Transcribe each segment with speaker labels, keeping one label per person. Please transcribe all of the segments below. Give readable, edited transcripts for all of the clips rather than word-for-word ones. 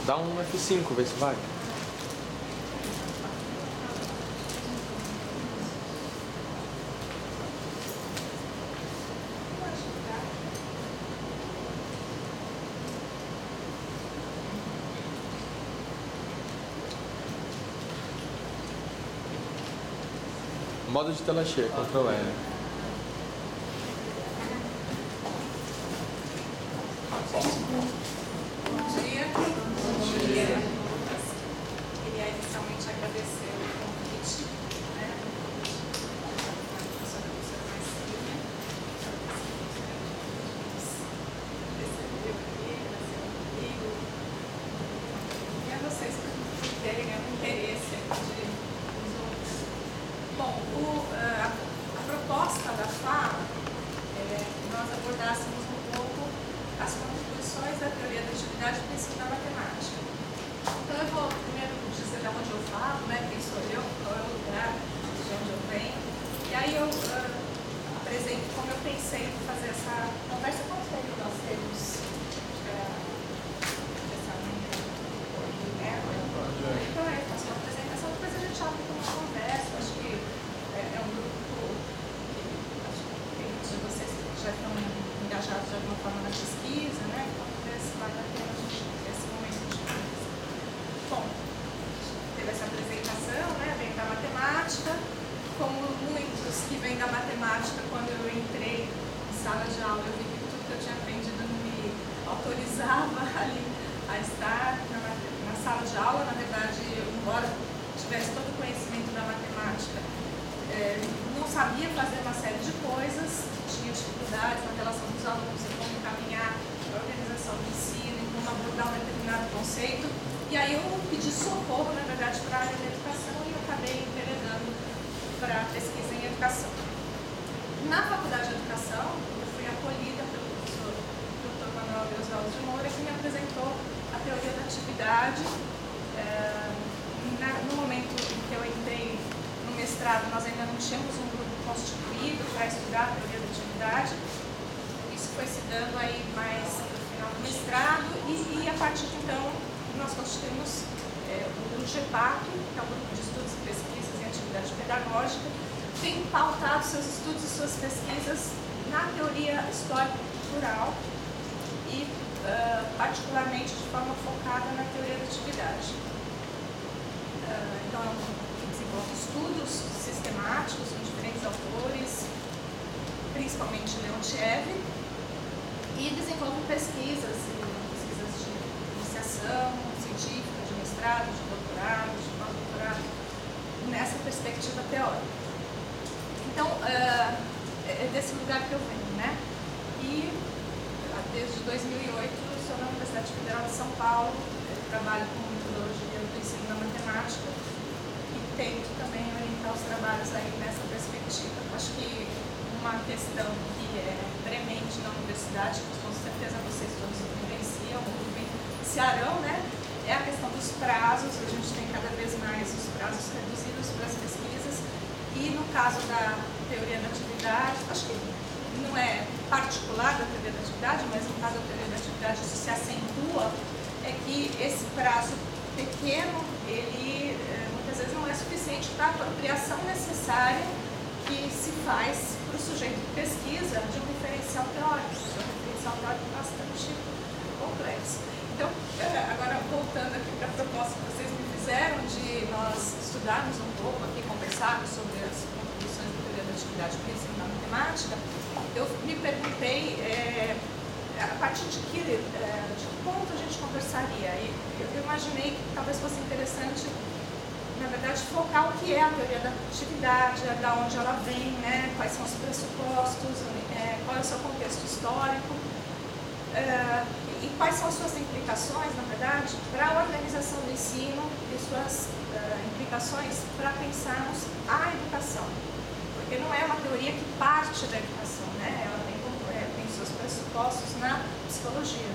Speaker 1: Dá um F5, vê se vai. Modo de tela cheia, Ctrl L.
Speaker 2: Bom dia. Bom dia. Queria inicialmente agradecer o convite, né? A professora Marcinha, recebeu aqui, nasceu comigo, e a vocês por terem um interesse de nos outros. Bom, a proposta da fala é que nós abordássemos um pouco as contribuições da teoria da atividade para o ensino da matemática. Então eu vou primeiro dizer de onde eu falo, né, quem sou eu, qual é o lugar, de onde eu venho, e aí eu apresento como eu pensei em fazer essa conversa. Quanto tempo nós temos essa manhã? Então eu faço uma apresentação, depois a gente abre para uma conversa. Acho que é um grupo que muitos de vocês já estão engajados de alguma forma na pesquisa, né? Então talvez valha a pena a gente ter esse momento de conversa. Bom, teve essa apresentação, né? Vem da matemática. Como muitos que vêm da matemática, quando eu entrei em sala de aula, eu vi que tudo que eu tinha aprendido não me autorizava ali a estar na sala de aula. Na verdade, embora tivesse todo o conhecimento da matemática, não sabia fazer uma série de coisas, tinha dificuldades na relação dos alunos em como encaminhar a organização do ensino, em como abordar um determinado conceito. E aí eu pedi socorro, na verdade, para a área da educação, e eu acabei enveredando para a pesquisa em educação. Na faculdade de educação, eu fui acolhida pelo professor Dr. Manuel Oswaldo de Moura, que me apresentou a teoria da atividade. No momento em que eu entrei no mestrado, nós ainda não tínhamos um grupo constituído para estudar a teoria da atividade. Isso foi se dando aí mais no final do mestrado, e a partir de então nós constituímos o GEPAC, que é o Grupo de Estudos e Pesquisas em Atividade Pedagógica, tem pautado seus estudos e suas pesquisas na teoria histórico-cultural e particularmente de forma focada na teoria da atividade. Então é um grupo que desenvolve estudos sistemáticos com diferentes autores, principalmente Leontiev, e desenvolve pesquisas de iniciação científica, de mestrado, de doutorado, de pós-doutorado, nessa perspectiva teórica. Então, é desse lugar que eu venho, né? E desde 2008 eu sou na Universidade Federal de São Paulo, trabalho com metodologia do ensino da matemática e tento também orientar os trabalhos aí nessa perspectiva. Acho que uma questão que é premente na universidade, que com certeza vocês todos vivenciam, vivenciarão, né? É a questão dos prazos. A gente tem cada vez mais os prazos reduzidos para as pesquisas, e no caso da teoria da atividade, acho que não é particular da teoria da atividade, mas no caso da teoria da atividade isso se acentua, é que esse prazo pequeno, ele muitas vezes não é suficiente para a apropriação necessária que se faz para o sujeito de pesquisa de um referencial teórico, bastante complexo. Então, agora voltando aqui para a proposta que vocês me fizeram de nós estudarmos um pouco aqui, conversarmos sobre as contribuições da teoria da atividade para o ensino da matemática, eu me perguntei a partir de que ponto a gente conversaria. E eu imaginei que talvez fosse interessante, na verdade, focar o que é a teoria da atividade, da onde ela vem, né, quais são os pressupostos, qual é o seu contexto histórico, e quais são as suas implicações, na verdade, para a organização do ensino e suas implicações para pensarmos a educação. Porque não é uma teoria que parte da educação, né? Ela tem seus pressupostos na psicologia.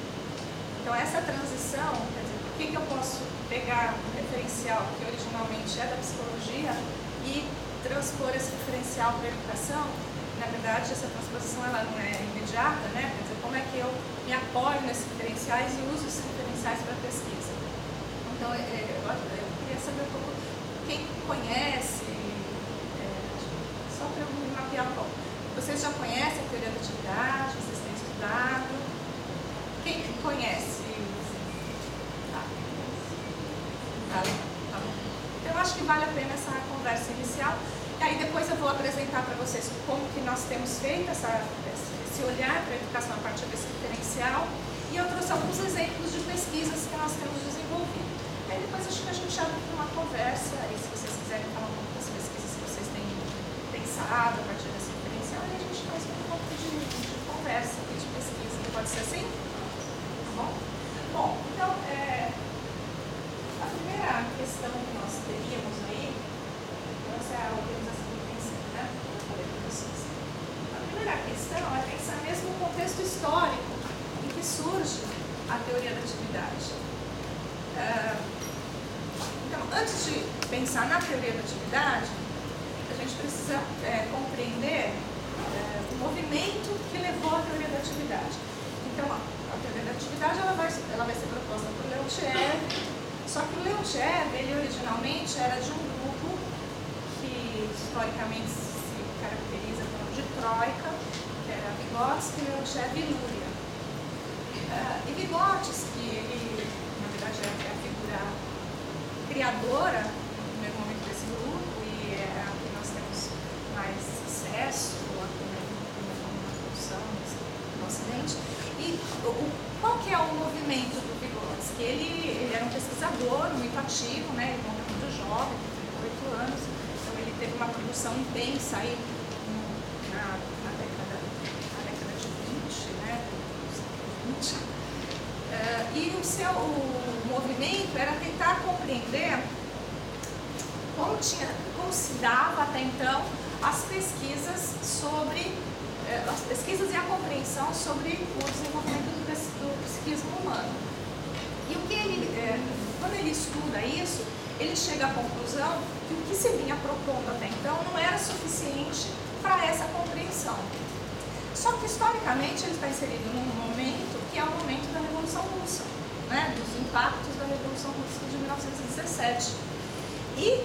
Speaker 2: Então essa transição, quer dizer, por que eu posso pegar um referencial que originalmente é da psicologia e transpor esse referencial para a educação? Na verdade, essa transposição ela não é imediata, né? Quer dizer, como é que eu me apoio nesses referenciais e uso esses referenciais para a pesquisa? Então, eu queria saber um pouco, quem conhece, só para eu me mapear um pouco. Vocês já conhecem a teoria da atividade? Vocês têm estudado? Quem conhece? Tá bom. Então, eu acho que vale a pena essa conversa inicial. E aí, depois eu vou apresentar para vocês como que nós temos feito esse olhar para a educação a partir desse diferencial. E eu trouxe alguns exemplos de pesquisas que nós temos desenvolvido. Aí depois acho que a gente abre para uma conversa, e se vocês quiserem falar um pouco das pesquisas que vocês têm pensado a partir desse diferencial, aí a gente faz um pouco de conversa aqui, de pesquisa. Pode ser assim? Tá bom? Bom, então, a primeira questão que nós teríamos aí, essa é a organização do ensino, né? Eu falei para vocês. A primeira questão é pensar mesmo no contexto histórico em que surge a teoria da atividade. Então, antes de pensar na teoria da atividade, a gente precisa compreender o movimento que levou à teoria da atividade. Então, a teoria da atividade ela vai ser proposta por Leontiev, só que o Leontiev, ele originalmente era de um grupo que historicamente se caracteriza como de Troika, que era Vygotsky, Leontiev e Luria. E Vygotsky, ele, na verdade, é a figura criadora no primeiro momento desse grupo e é a que nós temos mais acesso aqui na produção no Ocidente. E qual que é o movimento do Vygotsky? Ele era um pesquisador muito ativo, né? Ele morreu muito jovem, com 38 anos, então ele teve uma produção intensa aí na década de 20, né? E o seu movimento era tentar compreender como se dava até então as pesquisas e a compreensão sobre o desenvolvimento do psiquismo humano. E quando ele estuda isso, ele chega à conclusão que o que se vinha propondo até então não era suficiente para essa compreensão. Só que, historicamente, ele está inserido num momento que é o momento da Revolução Russa, né? Dos impactos da Revolução Russa de 1917. E,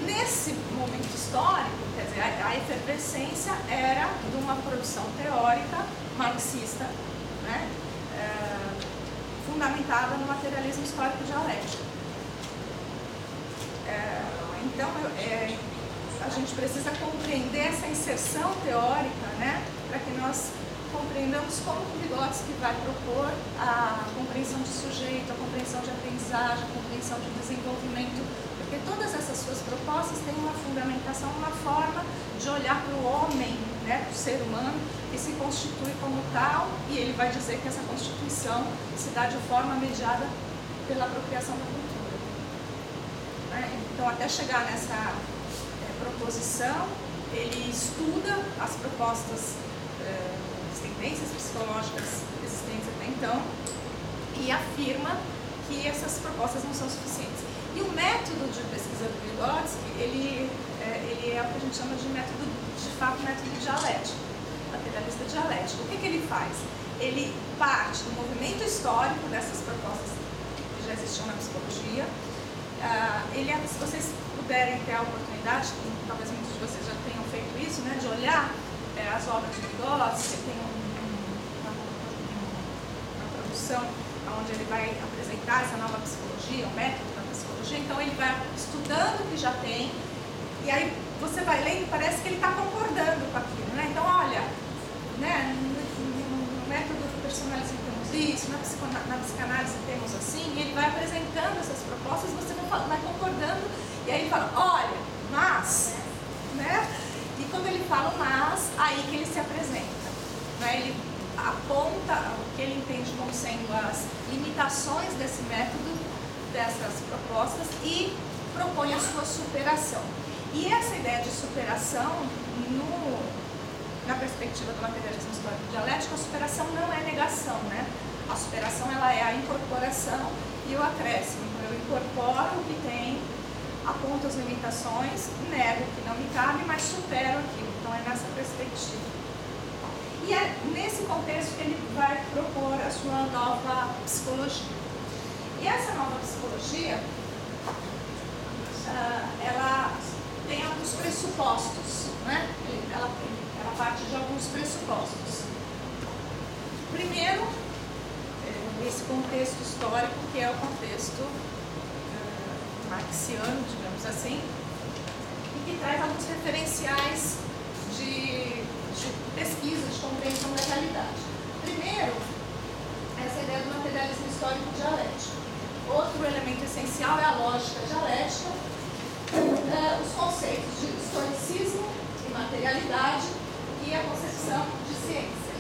Speaker 2: nesse momento histórico, quer dizer, a efervescência era de uma produção teórica marxista, né? Fundamentada no materialismo histórico dialético. Então, a gente precisa compreender essa inserção teórica, né, para que nós compreendamos como o Vygotsky vai propor a compreensão de sujeito, a compreensão de aprendizagem, a compreensão de desenvolvimento, porque todas essas suas propostas têm uma fundamentação, uma forma de olhar para o homem, né, para o ser humano, que se constitui como tal, e ele vai dizer que essa constituição se dá de forma mediada pela apropriação da cultura. Então, até chegar nessa proposição, ele estuda as propostas, as tendências psicológicas existentes até então e afirma que essas propostas não são suficientes. E o método de pesquisa do Vygotsky, ele é o que a gente chama de método dialético, materialista dialético. O que ele faz? Ele parte do movimento histórico dessas propostas que já existiam na psicologia. Se vocês puderem ter a oportunidade, talvez muitos de vocês já tenham feito isso, né, de olhar as obras de Vygotsky, tem uma produção onde ele vai apresentar essa nova psicologia, o método da psicologia, então ele vai estudando o que já tem, e aí você vai lendo e parece que ele está concordando com aquilo, né? Então, olha, né, no método personalismo temos isso, na psicanálise temos assim, e ele vai apresentando essas propostas, você vai concordando, e aí ele fala, olha, mas, né? E quando ele fala mas, aí que ele se apresenta, né? Ele aponta o que ele entende como sendo as limitações desse método, dessas propostas, e propõe a sua superação. E essa ideia de superação, na perspectiva do materialismo histórico dialético, a superação não é negação, né? A superação, ela é a incorporação e o acréscimo. Então, eu incorporo o que tem, aponto as limitações, nego o que não me cabe, mas supero aquilo. Então, é nessa perspectiva. E é nesse contexto que ele vai propor a sua nova psicologia. E essa nova psicologia, ela tem alguns pressupostos, né? Ela parte de alguns pressupostos. Primeiro, esse contexto histórico, que é o contexto marxiano, digamos assim, e que traz alguns referenciais de pesquisa, de compreensão da realidade. Primeiro, essa ideia do materialismo histórico dialético. Outro elemento essencial é a lógica dialética, os conceitos de historicismo e materialidade e a concepção de ciência.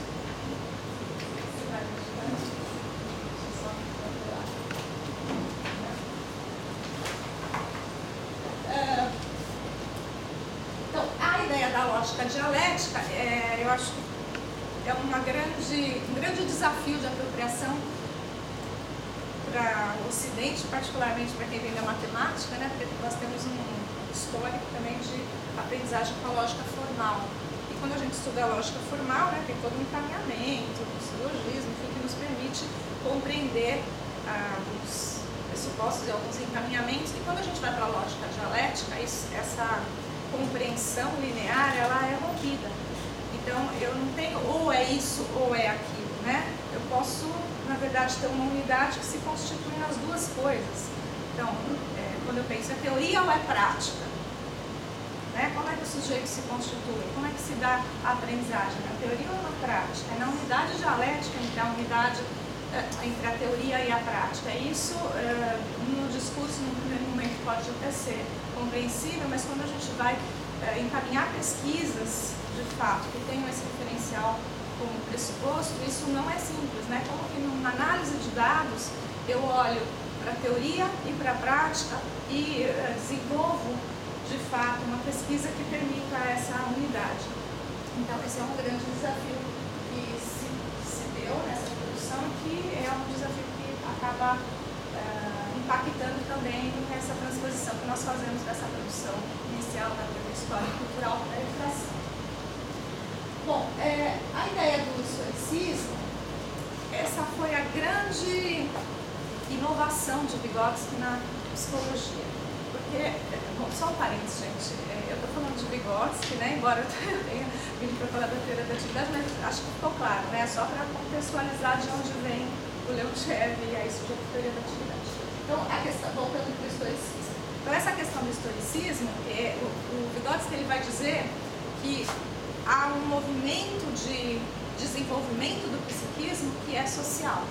Speaker 2: Então, a ideia da lógica dialética, eu acho que é um grande desafio de apropriação para o Ocidente, particularmente para quem vem da matemática, né? Porque nós temos um histórico também de aprendizagem com a lógica formal. E quando a gente estuda a lógica formal, né, tem todo um encaminhamento, um silogismo, enfim, que nos permite compreender os pressupostos e alguns encaminhamentos. E quando a gente vai para a lógica dialética, essa compreensão linear, ela é rompida. Então, eu não tenho ou é isso ou é aquilo, né? Eu posso, na verdade, ter uma unidade que se constitui nas duas coisas. Então, quando eu penso, é teoria ou é prática? Né? Como é que o sujeito se constitui? Como é que se dá a aprendizagem? Na teoria ou na prática? É na unidade dialética, entre a unidade entre a teoria e a prática. Isso, no discurso, no primeiro momento, pode até ser compreensível, mas quando a gente vai encaminhar pesquisas, de fato, que tenham esse referencial como pressuposto, isso não é simples, né? Como que numa análise de dados, eu olho para a teoria e para a prática e desenvolvo, de fato, uma pesquisa que permita essa unidade. Então, esse é um grande desafio que se deu nessa produção, que é um desafio que acaba impactando também nessa transposição que nós fazemos dessa produção inicial da teoria histórica e cultural para a educação. Bom, a ideia do historicismo, essa foi a grande inovação de Vygotsky na psicologia. Porque, bom, só um parênteses, gente, eu estou falando de Vygotsky, né, embora eu tenha vindo para falar da teoria da atividade, mas acho que ficou claro, né, só para contextualizar de onde vem o Leontiev e aí surgiu a teoria da atividade. Então, a questão, voltando para o historicismo. Então, essa questão do historicismo, o Vygotsky ele vai dizer que há um movimento de desenvolvimento do psiquismo que é social.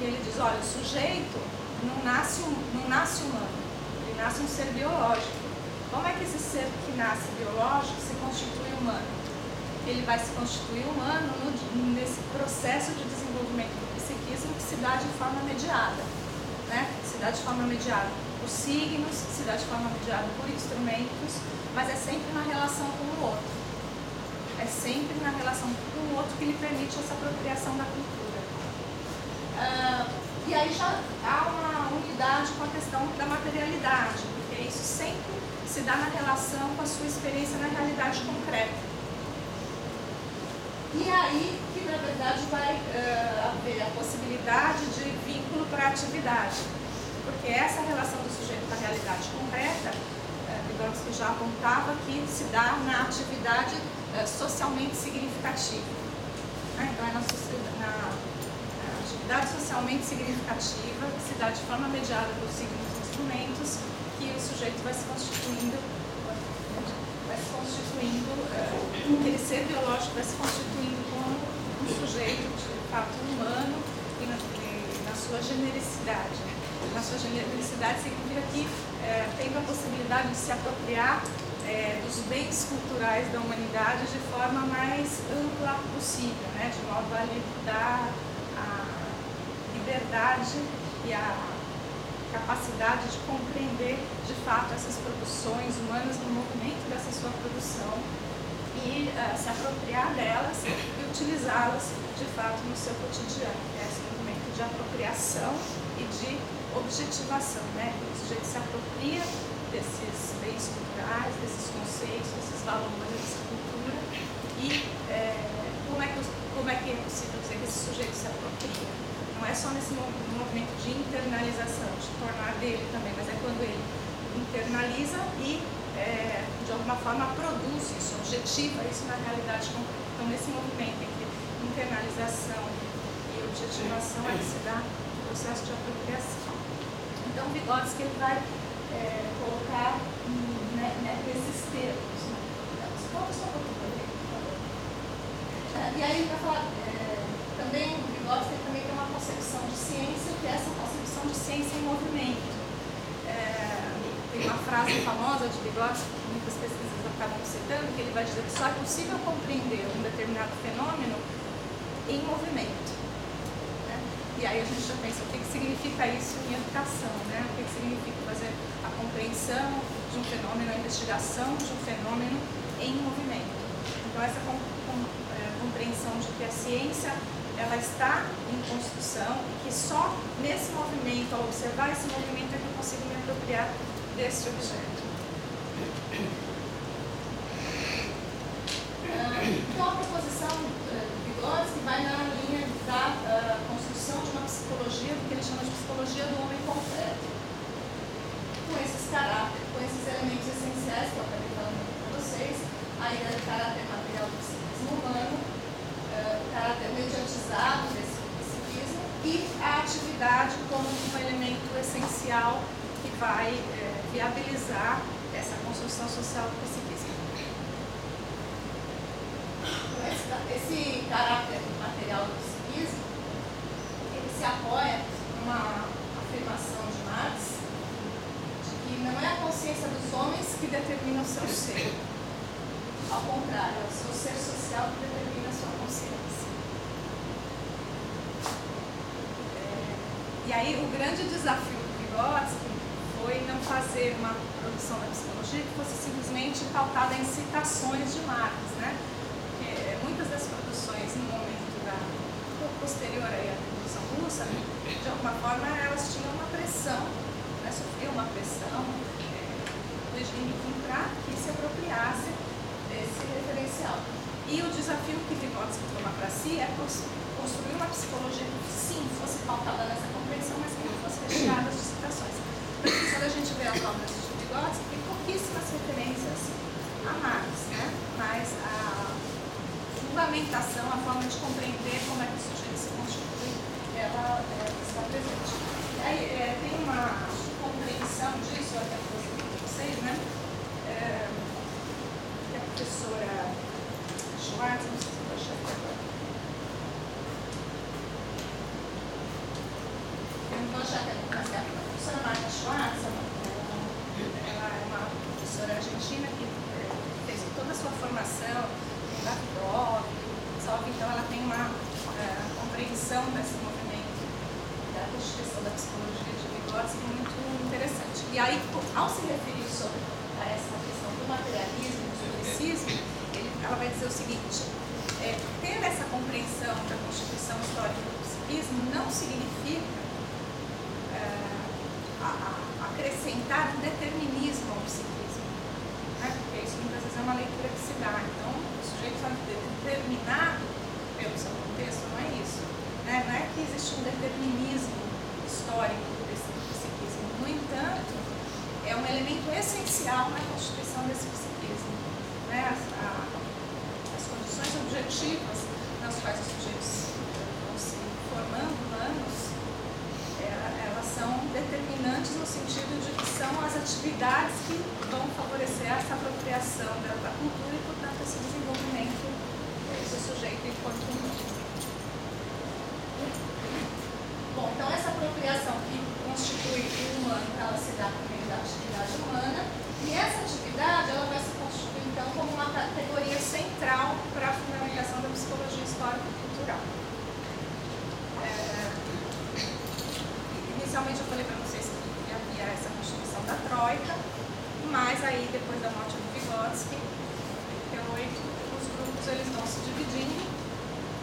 Speaker 2: E ele diz, olha, o sujeito não nasce humano, ele nasce um ser biológico. Como é que esse ser que nasce biológico se constitui humano? Ele vai se constituir humano nesse processo de desenvolvimento do psiquismo que se dá de forma mediada, né? Se dá de forma mediada por signos, se dá de forma mediada por instrumentos, mas é sempre na relação com o outro. É sempre na relação com o outro que lhe permite essa apropriação da cultura. E aí já há uma unidade com a questão da materialidade, porque isso sempre se dá na relação com a sua experiência na realidade concreta. E aí que, na verdade, vai haver a possibilidade de vínculo para a atividade, porque essa relação do sujeito com a realidade concreta, Vygotsky já apontava que se dá na atividade socialmente significativa. Então, é na atividade socialmente significativa, que se dá de forma mediada por signos e instrumentos, que o sujeito vai se constituindo, aquele ser biológico vai se constituindo como um sujeito de fato humano e na sua genericidade. Na sua genericidade significa que tendo a possibilidade de se apropriar dos bens culturais da humanidade de forma mais ampla possível, né? De modo a lhe dar a liberdade e a capacidade de compreender de fato essas produções humanas no movimento dessa sua produção e se apropriar delas e utilizá-las de fato no seu cotidiano, que é esse movimento de apropriação e de objetivação, né? O sujeito se apropria desses bens culturais, desses conceitos, desses valores, dessa cultura e como é que é possível dizer que esse sujeito se apropria? Não é só nesse movimento de internalização, de tornar dele também, mas é quando ele internaliza e, de alguma forma, produz isso, objetiva isso na realidade concreta. Então, nesse movimento entre internalização e objetivação é que se dá o processo de apropriação. Então, Vygotsky ele vai colocar nesses termos. Né? Volta só um pouquinho para por favor. E aí, para falar, também, o Vygotsky também tem uma concepção de ciência, que é essa concepção de ciência em movimento. Tem uma frase famosa de Vygotsky, que muitas pesquisas acabam citando, que ele vai dizer que só é possível compreender um determinado fenômeno em movimento. Né? E aí a gente já pensa o que significa isso em educação, né? O que significa fazer a compreensão de um fenômeno, a investigação de um fenômeno em movimento. Então essa compreensão de que a ciência ela está em construção e que só nesse movimento, ao observar esse movimento, é que eu consigo me apropriar desse objeto. Então a proposição de Vygotsky vai na linha da construção de uma psicologia, do que ele chama de psicologia do homem concreto, com esses caráteres, com esses elementos essenciais que eu acabei falando para vocês, a ideia do caráter material do psiquismo humano, o caráter mediatizado desse psiquismo e a atividade como um elemento essencial que vai viabilizar essa construção social do psiquismo. Esse caráter material do psiquismo, ele se apoia numa afirmação de Marx de que não é a consciência dos homens que determina o seu ser. Ao contrário, é o seu ser social que determina a sua consciência. E aí o grande desafio do Vygotsky foi não fazer uma produção da psicologia que fosse simplesmente pautada em citações de Marx, né? Porque muitas das produções no momento posterior à Revolução Russa, de alguma forma elas tinham uma pressão, né? Sofriam uma pressão do regime para que se apropriasse desse referencial. E o desafio que Vygotsky toma para si é construir uma psicologia que sim fosse pautada nessa compreensão, mas que não fosse recheada de citações. Quando a gente vê as obras de Vygotsky, tem pouquíssimas referências a Marx, né? Mas a fundamentação, a forma de compreender como é que o sujeito se constitui, ela está presente. E aí tem uma compreensão disso, até para vocês, né? Que a professora Schwartz, não sei se eu vou achar aqui agora. Eu não vou achar que é a professora Marta Schwartz, ela é uma professora argentina que fez toda a sua formação no Davidov, então ela tem uma compreensão desse movimento da constituição da psicologia de Vygotsky muito interessante. E aí, ao se referir a essa questão do materialismo, do historicismo, ela vai dizer o seguinte: ter essa compreensão da constituição histórica do psiquismo não significa acrescentar determinismo ao psiquismo, né? Porque isso muitas vezes é uma leitura que se dá. Então, o sujeito está determinado pelo seu contexto, não é isso, né? Não é que existe um determinismo histórico desse psiquismo. No entanto, é um elemento essencial na constituição desse psiquismo, né? As condições objetivas nas quais os sujeitos vão se formando anos, elas são determinantes no sentido de que são as atividades que vão favorecer essa apropriação da cultura e, portanto, esse desenvolvimento do sujeito enquanto humano. Bom, então essa apropriação que constitui o humano, ela se dá por meio da atividade humana, e essa atividade ela vai se constituir, então, como uma categoria central para a fundamentação da psicologia histórico-cultural. Inicialmente eu falei para vocês que havia essa constituição da Troika, mas aí depois da morte do Vygotsky, em 1988, os grupos eles vão se dividindo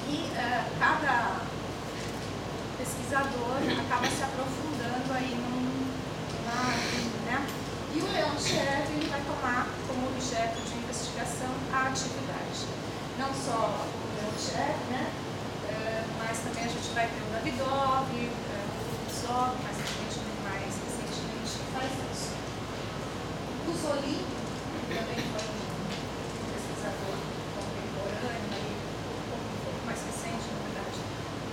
Speaker 2: e cada pesquisador acaba se aprofundando aí né? E o Leontiev ele vai tomar como objeto de investigação a atividade. Não só o Leontiev, né? Mas também a gente vai ter o Davidov, o Zog, mais recentemente faz isso. O Zolin também foi um pesquisador contemporâneo, um pouco mais recente, na verdade,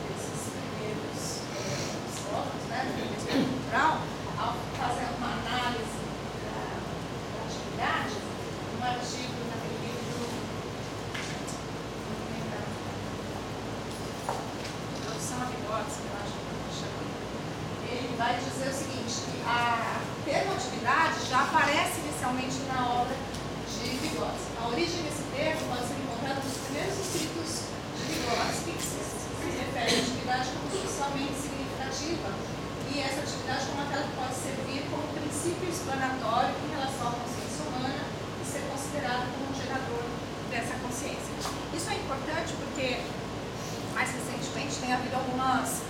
Speaker 2: desses primeiros psicólogos, né, do pesquisa cultural, ao fazer uma análise da atividade, um artigo naquele livro Produção a Vygotsky, eu acho que chama. Ele vai dizer o seguinte, que a termo atividade já aparece inicialmente na obra de Vygotsky. A origem desse termo pode ser encontrada nos primeiros escritos de Vygotsky, que se refere à atividade como socialmente significativa, e essa atividade como aquela que pode servir como princípio explanatório em relação à consciência humana e ser considerada como um gerador dessa consciência. Isso é importante porque, mais recentemente, tem havido algumas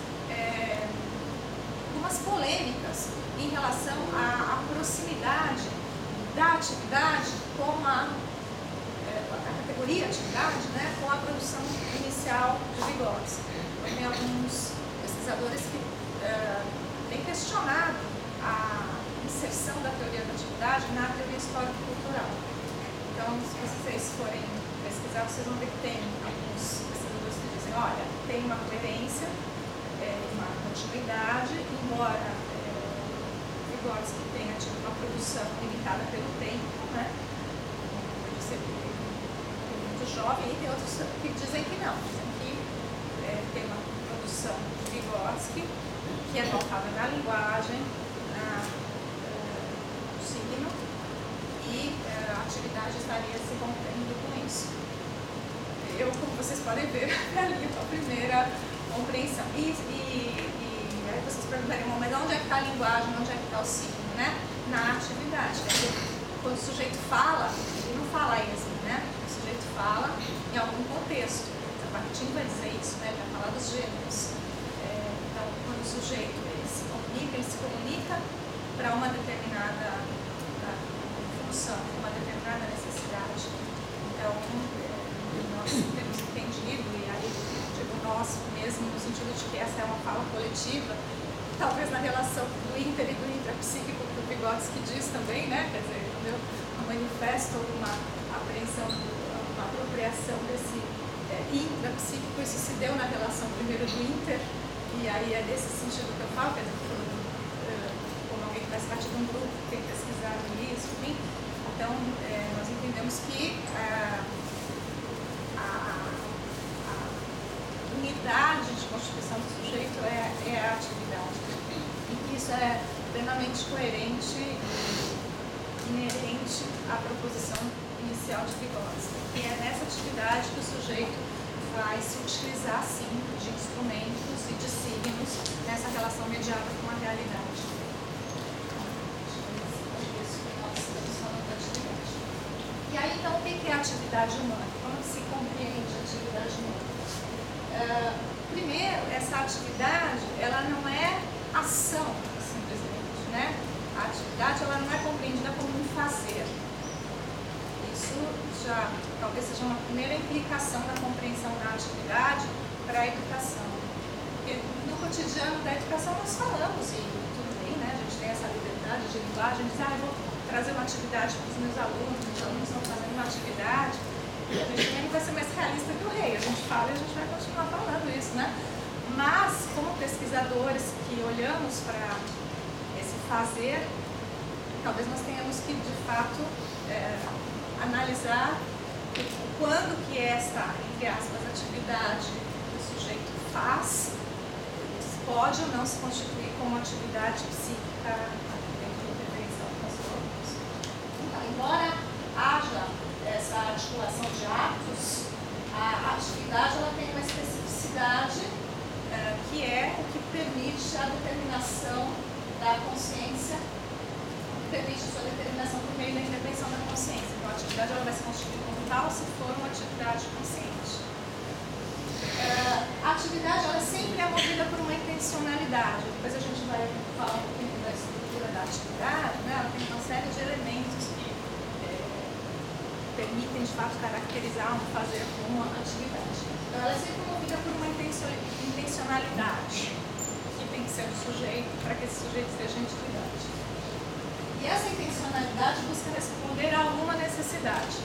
Speaker 2: polêmicas em relação à proximidade da atividade com a categoria atividade, né, com a produção inicial de Vygotsky. Tem alguns pesquisadores que têm questionado a inserção da teoria da atividade na teoria histórico-cultural. Então, se vocês forem pesquisar, vocês vão ver que tem alguns pesquisadores que dizem, olha, tem uma coerência, uma continuidade, embora Vygotsky tenha tido uma produção limitada pelo tempo, né? Pode ser muito jovem, e tem outros que dizem que não, dizem que tem uma produção de Vygotsky que é voltada na linguagem, no signo, e a atividade estaria se contendo com isso. Eu, como vocês podem ver, ali a primeira compreensão. E aí vocês perguntariam, mas onde é que está a linguagem, onde é que está o signo, né? Na atividade. Quando o sujeito fala, ele não fala esmo, né? O sujeito fala em algum contexto. O Bakhtin vai dizer isso, né? Ele vai falar dos gêneros. Então, quando o sujeito ele se comunica para uma determinada função, uma determinada necessidade. Então, nós temos entendido, e aí digo nós mesmo, no sentido de que essa é uma fala coletiva, talvez na relação do inter e do intrapsíquico, que o Vygotsky diz também, né? Quer dizer, quando eu manifesto alguma apreensão, uma apropriação desse intrapsíquico, isso se deu na relação primeiro do inter, e aí é desse sentido que eu falo, quer dizer, como alguém que faz parte de um grupo que tem pesquisado isso, enfim. Então, nós entendemos que a unidade de constituição do sujeito é a atividade. E isso é plenamente coerente e inerente à proposição inicial de Vygotsky. E é nessa atividade que o sujeito vai se utilizar, sim, de instrumentos e de signos nessa relação mediada com a realidade. E aí, então, o que é a atividade humana? Como se compreende a atividade humana? Primeiro, essa atividade, ela não é ação, simplesmente, né? A atividade, ela não é compreendida como um fazer. Isso já talvez seja uma primeira implicação da compreensão da atividade para a educação. Porque no cotidiano da educação nós falamos, e tudo bem, né? A gente tem essa liberdade de linguagem, diz, eu vou trazer uma atividade para os meus alunos estão fazendo uma atividade, e a gente também não vai ser mais realista que o rei, a gente fala e a gente vai continuar falando isso, né? Mas, como pesquisadores que olhamos para esse fazer, talvez nós tenhamos que, de fato, analisar quando que essa, entre aspas, atividade que o sujeito faz pode ou não se constituir como atividade psíquica dentro da intervenção psicológica. Então, embora haja essa articulação de atos, a atividade ela tem uma especificidade que é o que permite a determinação da consciência, permite a sua determinação por meio da intervenção da consciência. Então, a atividade ela vai se constituir como tal se for uma atividade consciente. A atividade ela sempre é movida por uma intencionalidade. Depois a gente vai falar um pouquinho da estrutura da atividade, né? Ela tem uma série de elementos que permitem, de fato, caracterizar um fazer como uma atividade. Então, ela é sempre movida por uma intencionalidade que tem que ser do sujeito para que esse sujeito seja atividade. E essa intencionalidade busca responder a alguma necessidade.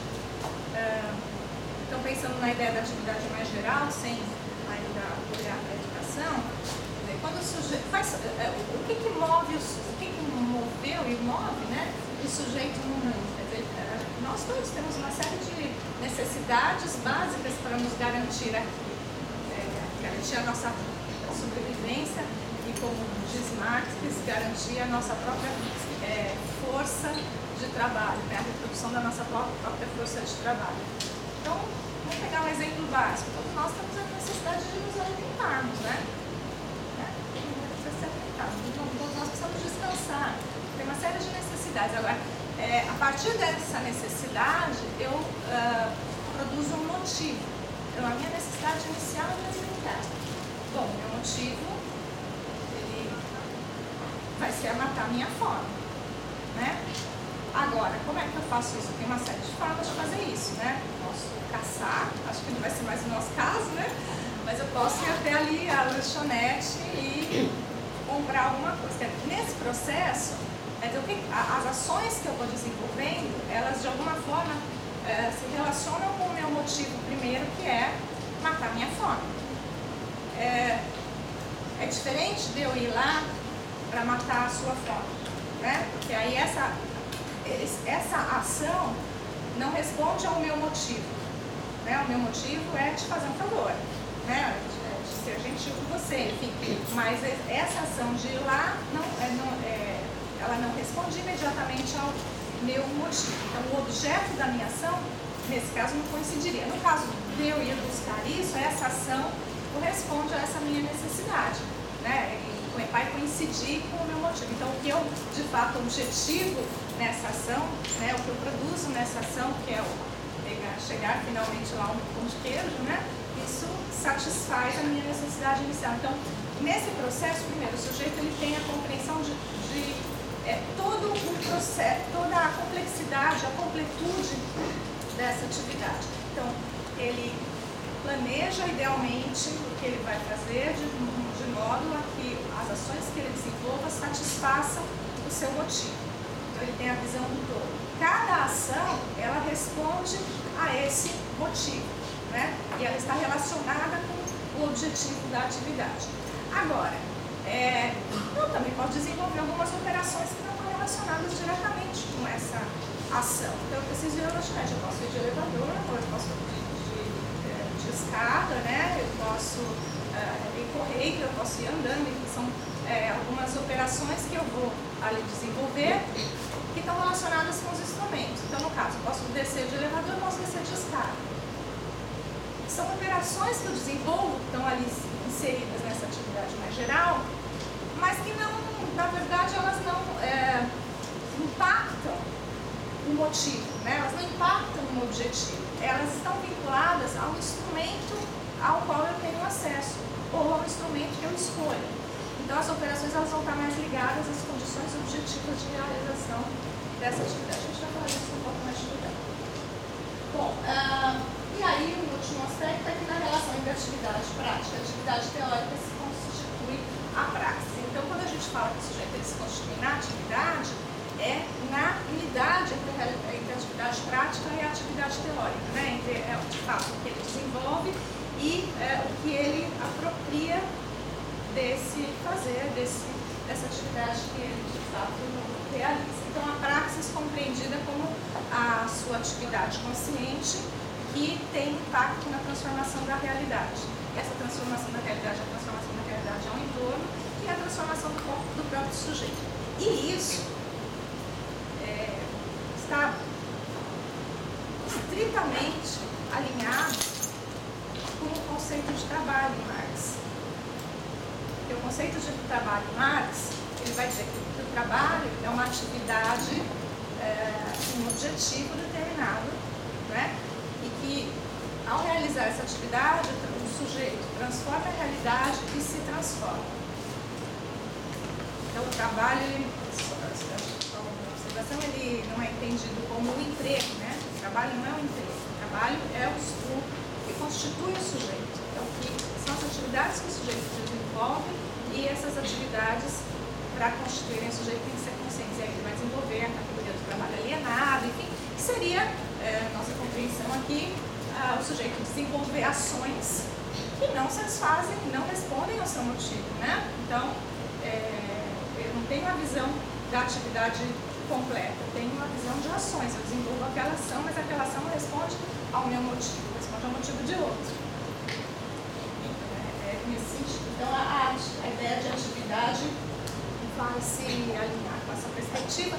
Speaker 2: Então, pensando na ideia da atividade mais geral, sem ainda olhar para a educação, quando o sujeito faz, o que move, o que moveu e move, né, o sujeito no mundo? Quer dizer, nós todos temos uma série de necessidades básicas para nos garantir aqui, garantir a nossa sobrevivência e, como diz Marx, garantir a nossa própria força de trabalho, né, a reprodução da nossa própria força de trabalho. Então, vamos pegar um exemplo básico. Todos nós temos a necessidade de nos alimentarmos, né? Todos nós precisamos descansar. Tem uma série de necessidades. Agora, a partir dessa necessidade, eu produzo um motivo. Então, a minha necessidade inicial é me alimentar. Bom, meu motivo, ele vai ser a matar a minha fome, né? Agora, como é que eu faço isso? Tem uma série de formas de fazer isso, né? Posso caçar, acho que não vai ser mais o nosso caso, né? Mas eu posso ir até ali a lanchonete e comprar alguma coisa. Nesse processo, as ações que eu vou desenvolvendo, elas de alguma forma se relacionam com o meu motivo primeiro, que é matar minha fome. É diferente de eu ir lá para matar a sua fome, né? Porque aí essa ação não responde ao meu motivo, né? O meu motivo é te fazer um favor, né? De ser gentil com você, enfim. Mas essa ação de ir lá, ela não responde imediatamente ao meu motivo. Então, o objeto da minha ação, nesse caso, não coincidiria. No caso de eu ir buscar isso, essa ação corresponde a essa minha necessidade, né? E vai coincidir com o meu motivo. Então, o que eu, de fato, objetivo nessa ação, né, o que eu produzo nessa ação, que é chegar finalmente lá um pão de queijo, né, isso satisfaz a minha necessidade inicial. Então, nesse processo, primeiro, o sujeito ele tem a compreensão de todo o processo, toda a complexidade, a completude dessa atividade. Então, ele planeja idealmente o que ele vai fazer de modo a que as ações que ele desenvolva satisfaçam o seu motivo. Então, ele tem a visão do todo. Cada ação, ela responde a esse motivo, né? E ela está relacionada com o objetivo da atividade. Agora, eu também posso desenvolver algumas operações que não estão relacionadas diretamente com essa ação. Então, eu preciso ir ao lanchonete, eu posso ir de elevador, ou eu posso ir de escada, né? Eu posso ir correndo, eu posso ir andando, são algumas operações que eu vou ali desenvolver que estão relacionadas com os instrumentos. Então, no caso, eu posso descer de elevador, eu posso descer de escada. São operações que eu desenvolvo, que estão ali inseridas nessa atividade mais geral, mas que não, na verdade, elas não impactam o motivo, né? Elas não impactam no objetivo. Elas estão vinculadas ao instrumento ao qual eu tenho acesso, ou ao instrumento que eu escolho. Então, as operações elas vão estar mais ligadas às condições objetivas de realização dessa atividade. A gente vai falar disso um pouco mais de tempo. Bom, e aí o último aspecto é que na relação entre atividade prática e atividade teórica se constitui a praxis. Então, quando a gente fala que o sujeito ele se constitui na atividade, é na unidade entre a atividade prática e a atividade teórica, né? Entre de fato o que ele desenvolve e o que ele apropria desse fazer, dessa atividade que ele de fato realiza. Então, a praxis compreendida como a sua atividade consciente que tem impacto na transformação da realidade. E essa transformação da realidade é a transformação da realidade ao entorno e a transformação do próprio sujeito. E isso está estritamente alinhado com o conceito de trabalho em Marx. Porque o conceito de trabalho em Marx, ele vai dizer que o trabalho é uma atividade com um objetivo determinado, né? E que, ao realizar essa atividade, o sujeito transforma a realidade e se transforma. Então, o trabalho, ele não é entendido como um emprego, né? O trabalho não é o emprego. O trabalho é o que constitui o sujeito. Então, são as atividades que o sujeito desenvolve e essas atividades, para constituírem o sujeito, tem que ser conscientes. E aí ele vai desenvolver a categoria do trabalho alienado, enfim, que seria, nossa compreensão aqui, o sujeito desenvolver ações que não satisfazem, que não respondem ao seu motivo, né? Então, eu não tenho a visão da atividade completa, eu tenho uma visão de ações. Eu desenvolvo aquela ação, mas aquela ação não responde ao meu motivo, responde ao motivo de outro. Nesse sentido. Então, a ideia de atividade vai se alinhar com essa perspectiva,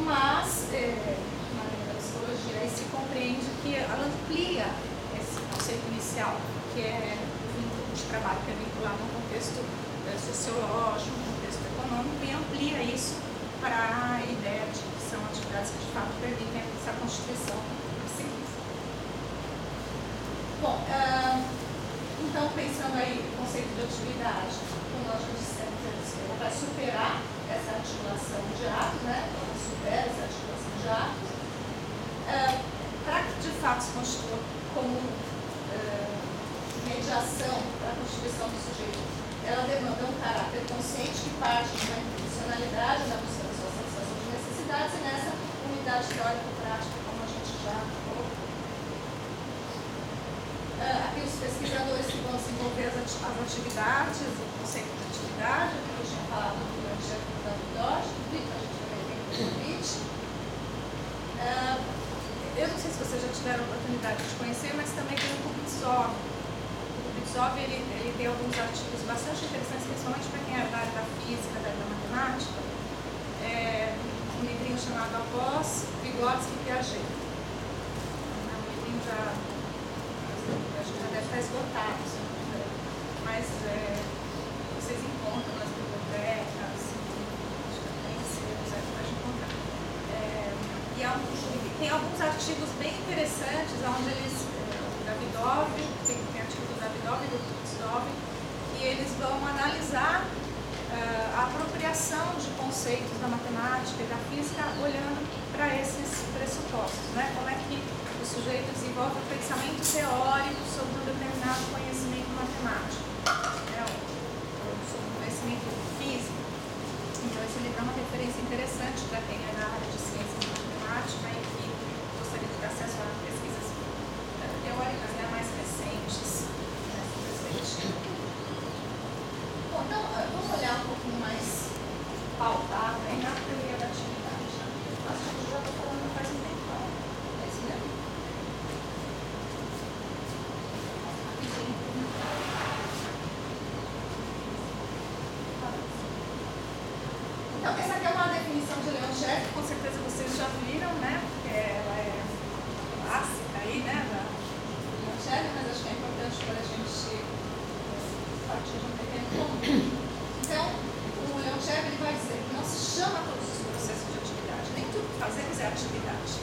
Speaker 2: mas, na linha da psicologia, aí se compreende que ela amplia esse conceito inicial, que é o vínculo de trabalho, que é vinculado a um contexto sociológico, um contexto econômico, e amplia isso para a ideia de que são atividades que, de fato, permitem essa constituição psíquica. Bom, então, pensando aí no conceito de atividade, como nós já dissemos, ela vai superar essa articulação de atos, né? Ela supera essa articulação de atos. Para que, de fato, se constitua como mediação para a constituição do sujeito, ela demanda um caráter consciente que parte de uma intencionalidade na busca da sua satisfação de necessidades, e nessa unidade teórico-prática, como a gente já colocou. Aqui os pesquisadores que vão desenvolver as atividades, o conceito de atividade, que eu tinha falado durante a Davidov, a gente também tem o convite. Eu não sei se vocês já tiveram a oportunidade de conhecer, mas também tem o Kuznetsov. O Kuznetsov, ele tem alguns artigos bastante interessantes, principalmente para quem é da área da física, da área da matemática. Um livrinho chamado Após Vygotsky e Piaget. É um livrinho acho que já deve estar esgotado, se não me engano. Mas vocês encontram nas bibliotecas, acho que tem seus, pode encontrar. E tem alguns artigos bem interessantes, onde eles, Davidov, tem artigo do Davidov e do Kuznetsov, e eles vão analisar a apropriação de conceitos da matemática e da física olhando para esses pressupostos, né? Como é que o sujeito desenvolve um pensamento teórico sobre um determinado conhecimento matemático, né? Ou sobre um conhecimento físico. Então, esse livro é uma referência interessante para quem é da área de ciência e matemática e que gostaria de ter acesso a pesquisas teóricas, né, mais recentes nessa perspectiva. Bom, então, vamos olhar um pouquinho mais pautado na teoria da atividade. Acho que eu já estou falando faz um tempo, é isso mesmo? Então, essa aqui é uma definição de Leontief, com certeza vocês já viram, né? Porque ela é clássica aí, né? Da Leontief, mas acho que é importante para a gente partir de um pequeno ponto. Então, o Leontief ele vai dizer que não se chama todos os processos de atividade, nem tudo que fazemos é atividade.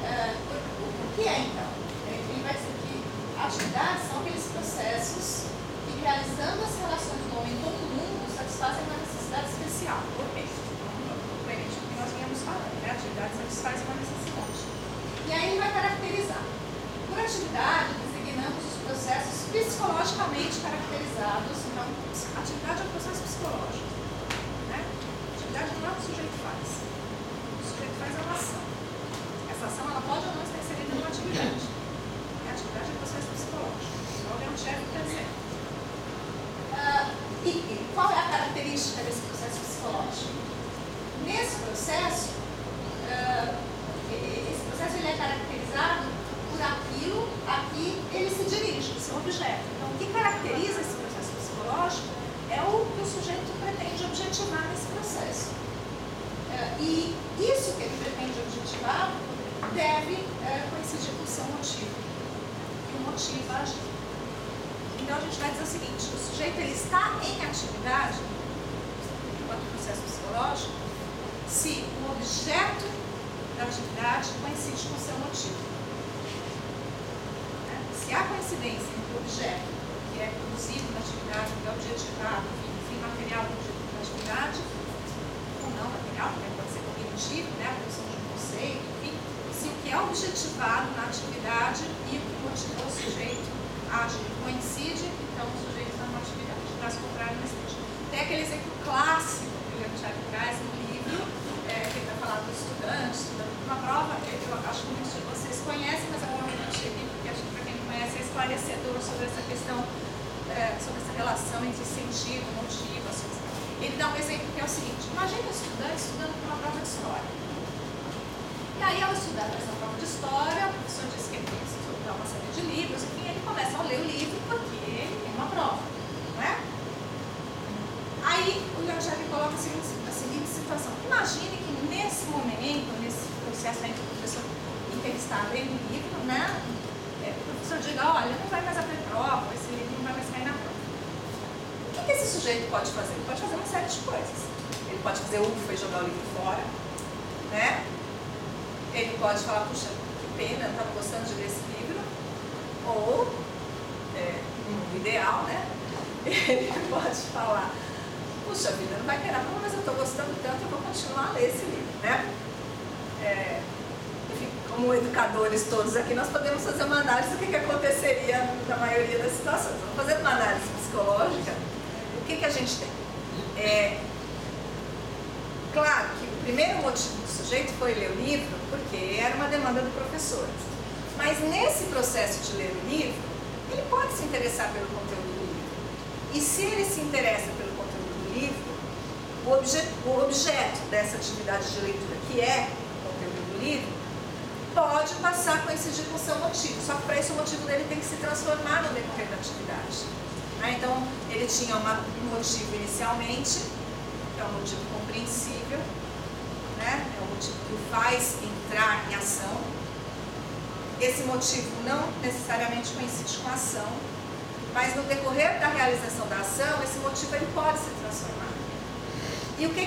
Speaker 2: O que é, então? Ele vai dizer que atividades são aqueles processos que, realizando as relações do homem com o mundo, satisfazem uma necessidade especial. Ok? Coerente com o que nós viemos falando, né? A atividade satisfaz uma necessidade. E aí ele vai caracterizar. Por atividade, designamos os processos psicologicamente caracterizados. Então, atividade é um processo psicológico. Né? Atividade não é o que o sujeito faz. O sujeito faz uma ação. Essa ação ela pode ou não estar inserida numa atividade. A atividade é um processo psicológico. Então, é um chefe, por exemplo. E qual é a característica desse processo psicológico? Nesse processo, esse processo ele é caracterizado por aquilo a que ele se dirige, o seu objeto. Então, o que caracteriza esse processo psicológico é o que o sujeito pretende objetivar nesse processo. E isso que ele pretende objetivar deve coincidir com o seu motivo. E o motivo a agir. Então, a gente vai dizer o seguinte: o sujeito ele está em atividade, enquanto processo psicológico, se o objeto da atividade coincide com o seu motivo. Se há coincidência entre o objeto que é produzido na atividade, que é objetivado, enfim, o fim material do objetivo da atividade, ou não material, porque pode ser cognitivo, né, a produção de um conceito, enfim, se o que é objetivado na atividade e o que motivou o sujeito a agir. Coincide, então o sujeito está numa atividade, caso contrário não esteja. Tem aquele exemplo clássico que o Leontief traz no livro, que ele vai falar do estudante, estudando para uma prova. Eu acho que muitos de vocês conhecem, mas eu vou repetir aqui, porque acho que para quem não conhece é esclarecedor sobre essa questão, sobre essa relação entre sentido, motivo, associação. Ele dá um exemplo que é o seguinte: imagine um estudante estudando para uma prova de história. E aí, ao estudar essa prova de história, o professor diz que ele tem que estudar uma série de livros, enfim, ele começa a ler o livro porque ele tem uma prova, não é? Aí, o Leontief coloca a seguinte situação: imagine que nesse momento, nesse processo entre o professor em que ele está lendo o livro, né, o professor diga: olha, não vai mais haver prova, esse livro não vai mais cair na prova. O que esse sujeito pode fazer? Ele pode fazer uma série de coisas. Ele pode fazer ufa e jogar o livro fora, né? Ele pode falar: puxa, que pena, eu não estava gostando de ler esse livro. Ou, no ideal, né? Ele pode falar: puxa vida, não vai cair na prova, mas eu estou gostando tanto, eu vou continuar a ler esse livro, né? Enfim, como educadores todos aqui, nós podemos fazer uma análise do que aconteceria na maioria das situações. Vamos fazer uma análise psicológica. O que a gente tem? Claro que o primeiro motivo do sujeito foi ler o livro porque era uma demanda do professor. Mas nesse processo de ler o livro, ele pode se interessar pelo conteúdo do livro. E se ele se interessa pelo conteúdo do livro, o objeto dessa atividade de leitura, que é o conteúdo do livro, pode passar a coincidir com o seu motivo. Só que para isso o motivo dele tem que se transformar no decorrer da atividade. Então, ele tinha um motivo inicialmente, é um motivo compreensível, né? É um motivo que o faz entrar em ação. Esse motivo não necessariamente coincide com a ação, mas no decorrer da realização da ação, esse motivo ele pode se transformar. E o que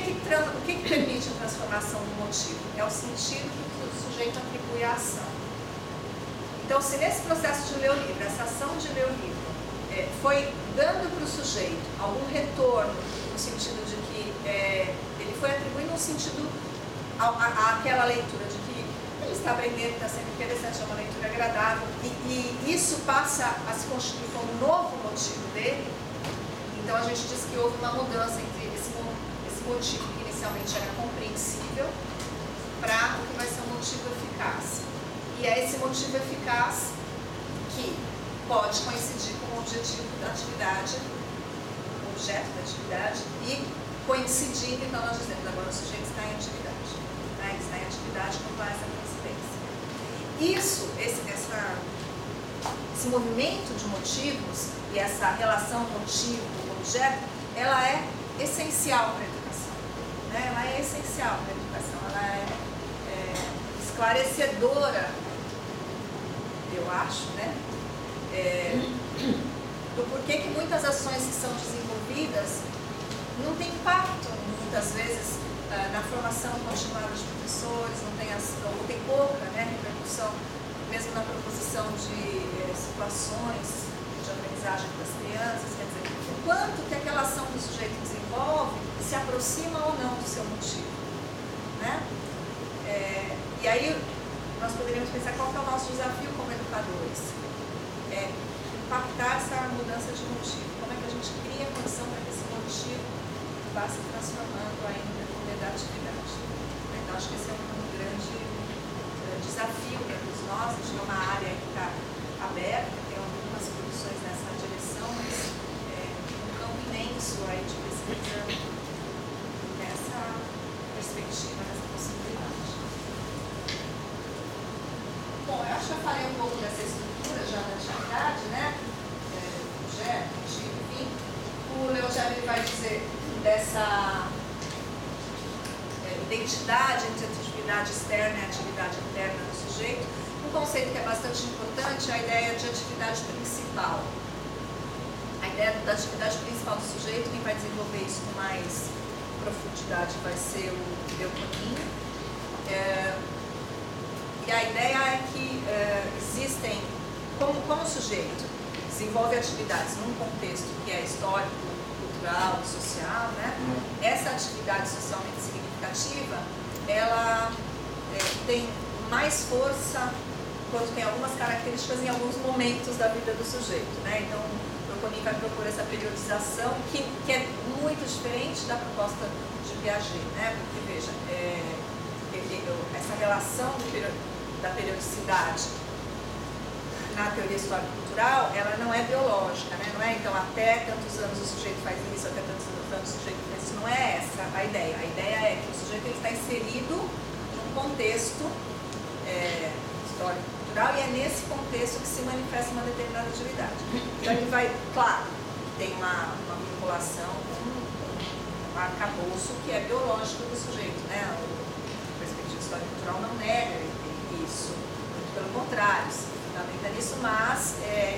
Speaker 2: permite a transformação do motivo? É o sentido que o sujeito atribui à ação. Então, se nesse processo de ler o livro, essa ação de ler o livro, foi dando para o sujeito algum retorno, no sentido de que ele foi atribuindo um sentido àquela leitura, de que ele está aprendendo, está sendo interessante, é uma leitura agradável, e isso passa a se constituir como um novo motivo dele. Então a gente diz que houve uma mudança entre esse motivo que inicialmente era compreensível para o que vai ser um motivo eficaz. E é esse motivo eficaz que pode coincidir com o objetivo da atividade, o objeto da atividade, e coincidindo, então nós dizemos: agora o sujeito está em atividade, né? Ele está em atividade com essa coincidência. Esse movimento de motivos e essa relação motivo-objeto, ela é essencial para a educação, né? Ela é essencial para a educação, ela é esclarecedora, eu acho, né? Do porquê que muitas ações que são desenvolvidas não têm impacto, muitas vezes, na formação continuada de professores, ou tem pouca, né, repercussão, mesmo na proposição de situações de aprendizagem das crianças. Quer dizer, o quanto que aquela ação que o sujeito desenvolve se aproxima ou não do seu motivo, né? E aí nós poderíamos pensar qual que é o nosso desafio como educadores. Impactar essa mudança de motivo. Como é que a gente cria condição para que esse motivo vá se transformando aí no decorrer da atividade? Então, acho que esse é um grande desafio para todos nós. A gente é uma área que está aberta, tem algumas produções nessa direção, mas um campo imenso aí de pesquisa nessa perspectiva, nessa possibilidade. Bom, eu acho que eu falei um pouco dessa estrutura já da atividade, né? Objeto, motivo, enfim. O Leontief vai dizer dessa identidade entre a atividade externa e a atividade interna do sujeito. Um conceito que é bastante importante é a ideia de atividade principal. A ideia da atividade principal do sujeito, quem vai desenvolver isso com mais profundidade vai ser o Delconin. E a ideia é que existem, como o sujeito desenvolve atividades num contexto que é histórico, cultural, social, né? Essa atividade socialmente significativa, ela tem mais força quando tem algumas características em alguns momentos da vida do sujeito, né? Então, o Coni vai propor essa periodização que é muito diferente da proposta de Piaget, né? Porque, veja, essa relação da periodicidade na teoria histórico-cultural, ela não é biológica, né? Não é, então, até tantos anos o sujeito faz isso, até tantos anos o sujeito faz isso. Não é essa a ideia. A ideia é que o sujeito ele está inserido num contexto histórico-cultural e é nesse contexto que se manifesta uma determinada atividade. Então, ele vai, claro, tem uma vinculação com um arcabouço que é biológico do sujeito, né? A perspectiva histórico-cultural não nega isso, muito pelo contrário, se fundamenta nisso, mas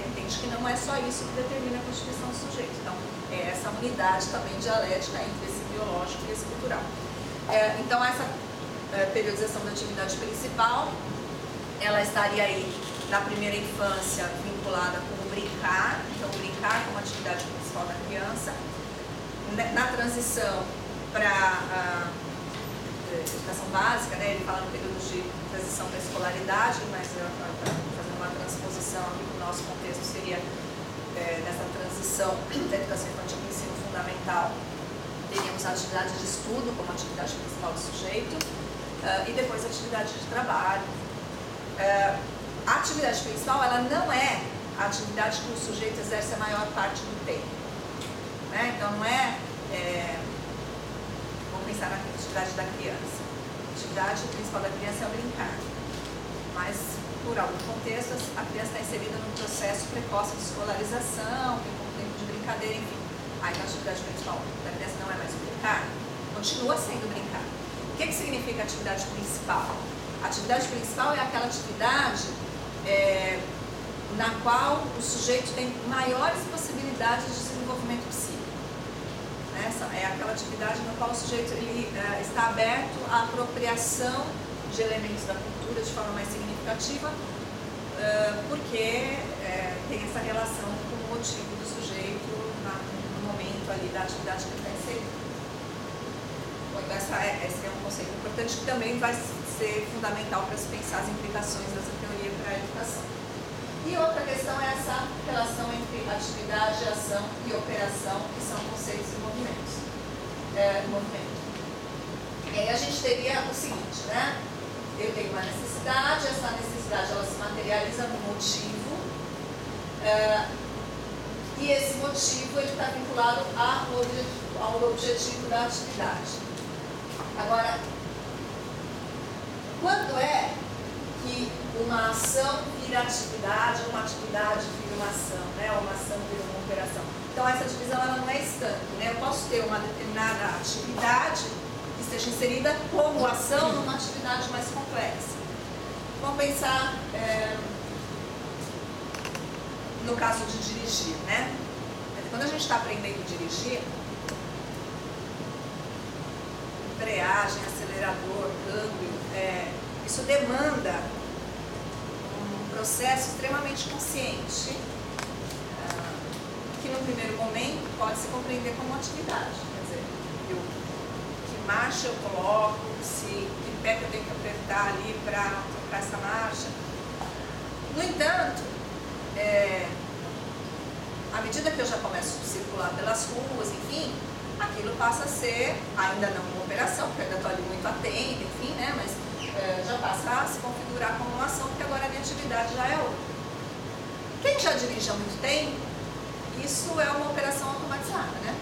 Speaker 2: entende que não é só isso que determina a constituição do sujeito. Então, é essa unidade também dialética entre esse biológico e esse cultural. Então, essa periodização da atividade principal, ela estaria aí na primeira infância vinculada com o brincar, então brincar como atividade principal da criança. Na transição para a educação básica, né, ele fala no período de transição para a escolaridade, mas fazendo uma transposição aqui para o nosso contexto seria nessa transição da educação infantil para o ensino fundamental, teríamos a atividade de estudo como atividade principal do sujeito e depois a atividade de trabalho. A atividade principal, ela não é a atividade que o sujeito exerce a maior parte do tempo, né? Então não vamos pensar na atividade da criança. A atividade principal da criança é o brincar, mas por algum contexto a criança está inserida num processo precoce de escolarização, tem um tempo de brincadeira, enfim. Aí a atividade principal da criança não é mais o brincar, continua sendo brincar. O que significa atividade principal? A atividade principal é aquela atividade na qual o sujeito tem maiores possibilidades de desenvolvimento psíquico. Essa é aquela atividade na qual o sujeito está aberto à apropriação de elementos da cultura de forma mais significativa, porque tem essa relação com o motivo do sujeito no momento ali da atividade que ele está inserido. Então, esse é um conceito importante que também vai ser fundamental para se pensar as implicações dessa teoria para a educação. E outra questão é essa relação entre atividade, ação e operação, que são conceitos e movimentos. E aí a gente teria o seguinte, né? Eu tenho uma necessidade, essa necessidade ela se materializa no motivo, e esse motivo ele está vinculado ao objetivo da atividade. Agora, quando é que uma ação vira atividade, uma atividade vira uma ação, né? Ou uma ação vira uma operação? Então, essa divisão ela não é estanque, né? Eu posso ter uma determinada atividade que esteja inserida como ação numa atividade mais complexa. Vamos pensar no caso de dirigir, né? Quando a gente está aprendendo a dirigir, embreagem, acelerador, câmbio, isso demanda um processo extremamente consciente, que no primeiro momento pode se compreender como atividade. Quer dizer, que marcha eu coloco, que pé que eu tenho que apertar ali para tocar essa marcha. No entanto, à medida que eu já começo a circular pelas ruas, enfim, aquilo passa a ser, ainda não uma operação, porque eu ainda estou ali muito atenta, enfim, né? Mas já passa a se configurar como uma ação, porque agora a minha atividade já é outra. Quem já dirige há muito tempo, isso é uma operação automatizada, né?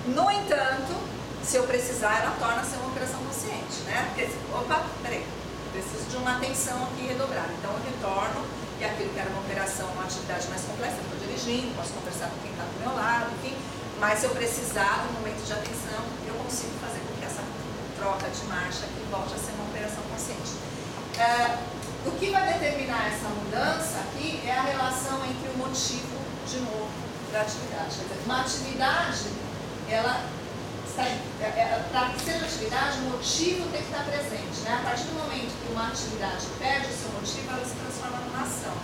Speaker 2: No entanto, se eu precisar, ela torna-se uma operação consciente, né? Porque, opa, peraí, preciso de uma atenção aqui redobrada. Então eu retorno, e aquilo que era uma operação, uma atividade mais complexa, eu estou dirigindo, posso conversar com quem está do meu lado, enfim. Mas se eu precisar, no momento de atenção, eu consigo fazer com que essa troca de marcha aqui volte a ser uma operação consciente. O que vai determinar essa mudança aqui é a relação entre o motivo, de novo, da atividade. Quer dizer, uma atividade, ela está, para que seja atividade, o motivo tem que estar presente, né? A partir do momento que uma atividade perde o seu motivo, ela se transforma numa ação.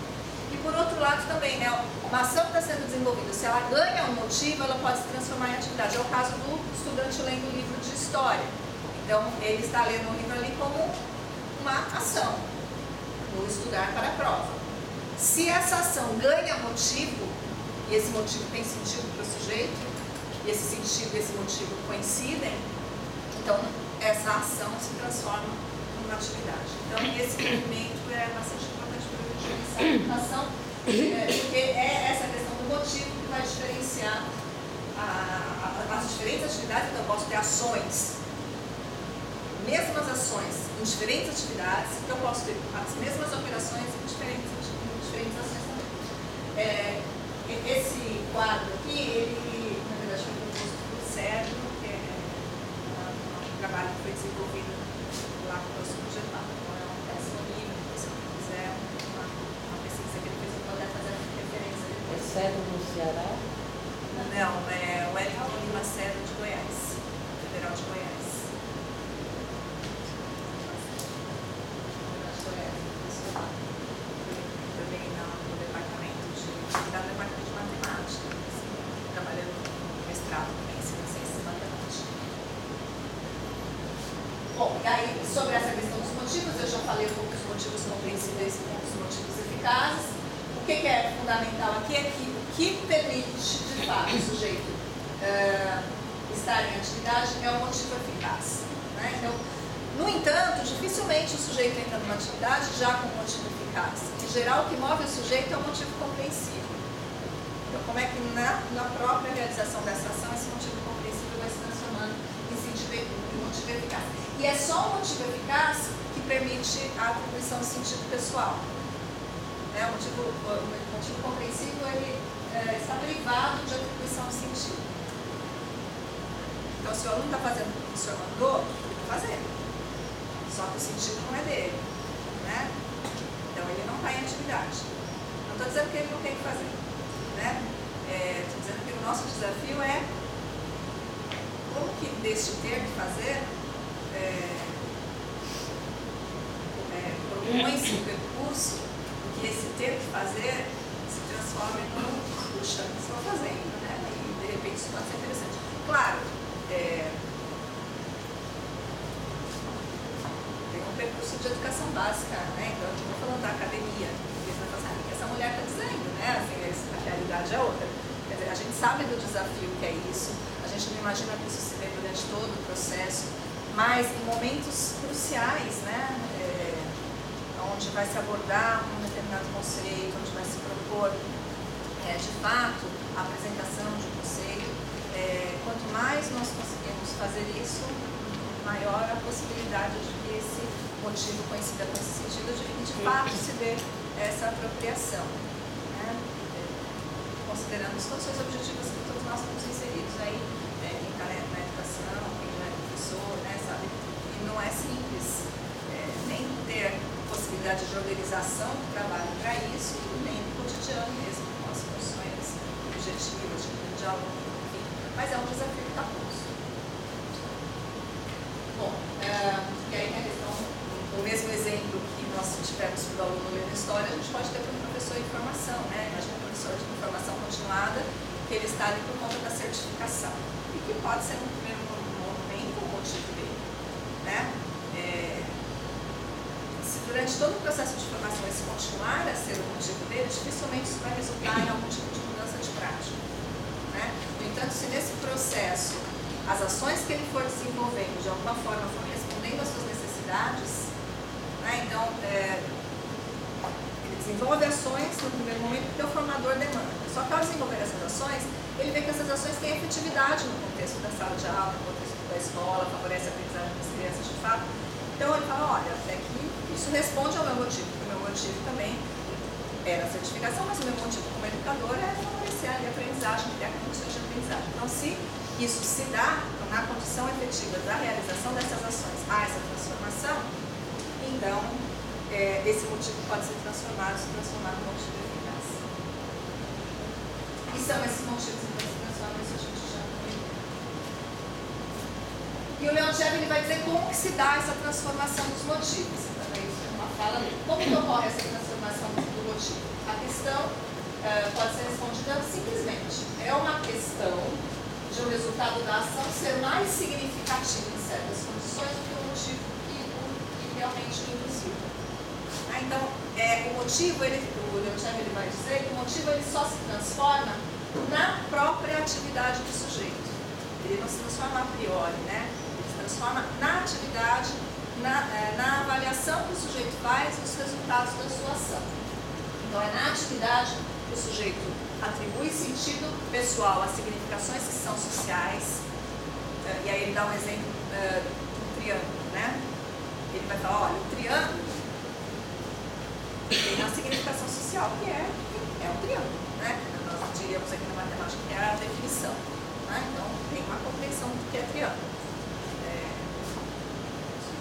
Speaker 2: E por outro lado também, né? Uma ação que está sendo desenvolvida, se ela ganha um motivo, ela pode se transformar em atividade. É o caso do estudante lendo o livro de história. Então, ele está lendo o livro ali como uma ação no estudar para a prova. Se essa ação ganha motivo, e esse motivo tem sentido para o sujeito, e esse sentido e esse motivo coincidem, então essa ação se transforma numa atividade. Então esse movimento é bastante importante para a gente pensar a ação, porque é essa questão do motivo que vai diferenciar as diferentes atividades. Então eu posso ter ações, mesmas ações em diferentes atividades, então eu posso ter as mesmas operações em diferentes ações também. Esse quadro aqui, ele na verdade foi proposto pelo Sérgio, que é um trabalho que foi desenvolvido lá com o nosso projeto, então é um péssimo livro, se você quiser, uma pesquisa que ele fez, eu poder fazer referência depois.
Speaker 3: É Cedro no Ceará?
Speaker 2: Não, é o Wellington Lima Cedro de Goiás, Federal de Goiás. Também no departamento de matemática, assim, trabalhando no mestrado também em ciências e matemática. Bom, e aí, sobre essa questão dos motivos, eu já falei um pouco dos motivos compreensíveis e dos motivos eficazes. O que é fundamental aqui é que o que permite, de fato, o sujeito estar em atividade é o motivo eficaz. Né? Então, no entanto, dificilmente o sujeito entra numa atividade já com motivo eficaz. Em geral, o que move o sujeito é o motivo compreensível. Então, como é que na própria realização dessa ação, esse motivo compreensível vai se transformando em motivo eficaz. E é só o motivo eficaz que permite a atribuição de sentido pessoal. O motivo compreensível ele está privado de atribuição de sentido. Então, se o aluno está fazendo o que o professor mandou, ele está fazendo. Só que o sentido não é dele, né? Então ele não está em atividade. Não estou dizendo que ele não tem que fazer, né? Estou dizendo que o nosso desafio é como que deste ter que fazer propõe-se um percurso que esse ter que fazer se transforme num puxa, estou fazendo, né? E de repente isso pode ser interessante. Claro, percurso de educação básica, né? Então, eu estou falando da academia, porque você vai falar assim, o que essa mulher está dizendo, né? Assim, a realidade é outra. Quer dizer, a gente sabe do desafio que é isso, a gente não imagina que isso se dê durante todo o processo, mas em momentos cruciais, né? Onde vai se abordar um determinado conceito, onde vai se propor, de fato, a apresentação de um conceito, quanto mais nós conseguimos fazer isso, maior a possibilidade de que esse motivo coincida com esse sentido de fato se dê essa apropriação, né? Considerando as condições objetivas que todos nós estamos inseridos aí, quem está na educação, quem já é professor, né, sabe? E não é simples nem ter possibilidade de organização do trabalho para isso, nem no cotidiano mesmo, com as funções objetivas de aluno, enfim. Mas é um desafio que está posto. Bom, e aí a questão, o mesmo exemplo que nós tivemos para o aluno lendo história, a gente pode ter para o professor de formação, né? Imagina um professor de formação continuada, que ele está ali por conta da certificação, e que pode ser no primeiro momento o motivo dele, né? Se durante todo o processo de formação esse continuar a ser o motivo dele, dificilmente isso vai resultar em algum tipo de mudança de prática, né? No entanto, se nesse processo as ações que ele for desenvolvendo, de alguma forma, for respondendo às suas necessidades, né? Então, ele desenvolve ações no primeiro momento porque o formador demanda. Só que ao desenvolver essas ações, ele vê que essas ações têm efetividade no contexto da sala de aula, no contexto da escola, favorece a aprendizagem das crianças de fato. Então, ele fala, olha, até que isso responde ao meu motivo, porque o meu motivo também era a certificação, mas o meu motivo como educador é favorecer a aprendizagem, criar condições de aprendizagem. Então, se isso se dá na condição efetiva da realização dessas ações a essa transformação, então esse motivo pode ser transformado, se transformar num motivo eficaz. E são esses motivos que se transformam, isso a gente já viu. E o Leon Cheb, ele vai dizer como que se dá essa transformação dos motivos. Então, isso é uma fala dele. Como que ocorre essa transformação do motivo? A questão pode ser respondida simplesmente. É uma questão de um resultado da ação ser mais significativo em certas condições do que o motivo que realmente o induzido. Então, o motivo, o Leontief vai dizer que o motivo ele só se transforma na própria atividade do sujeito. Ele não se transforma a priori, né? Ele se transforma na atividade, na avaliação que o sujeito faz dos resultados da sua ação. Então, é na atividade que o sujeito atribui sentido pessoal às significações que são sociais. E aí ele dá um exemplo do triângulo, né? Ele vai falar, olha, o triângulo tem uma significação social que é um triângulo, né? Nós diríamos aqui na matemática que é a definição, né? Então tem uma compreensão do que é triângulo.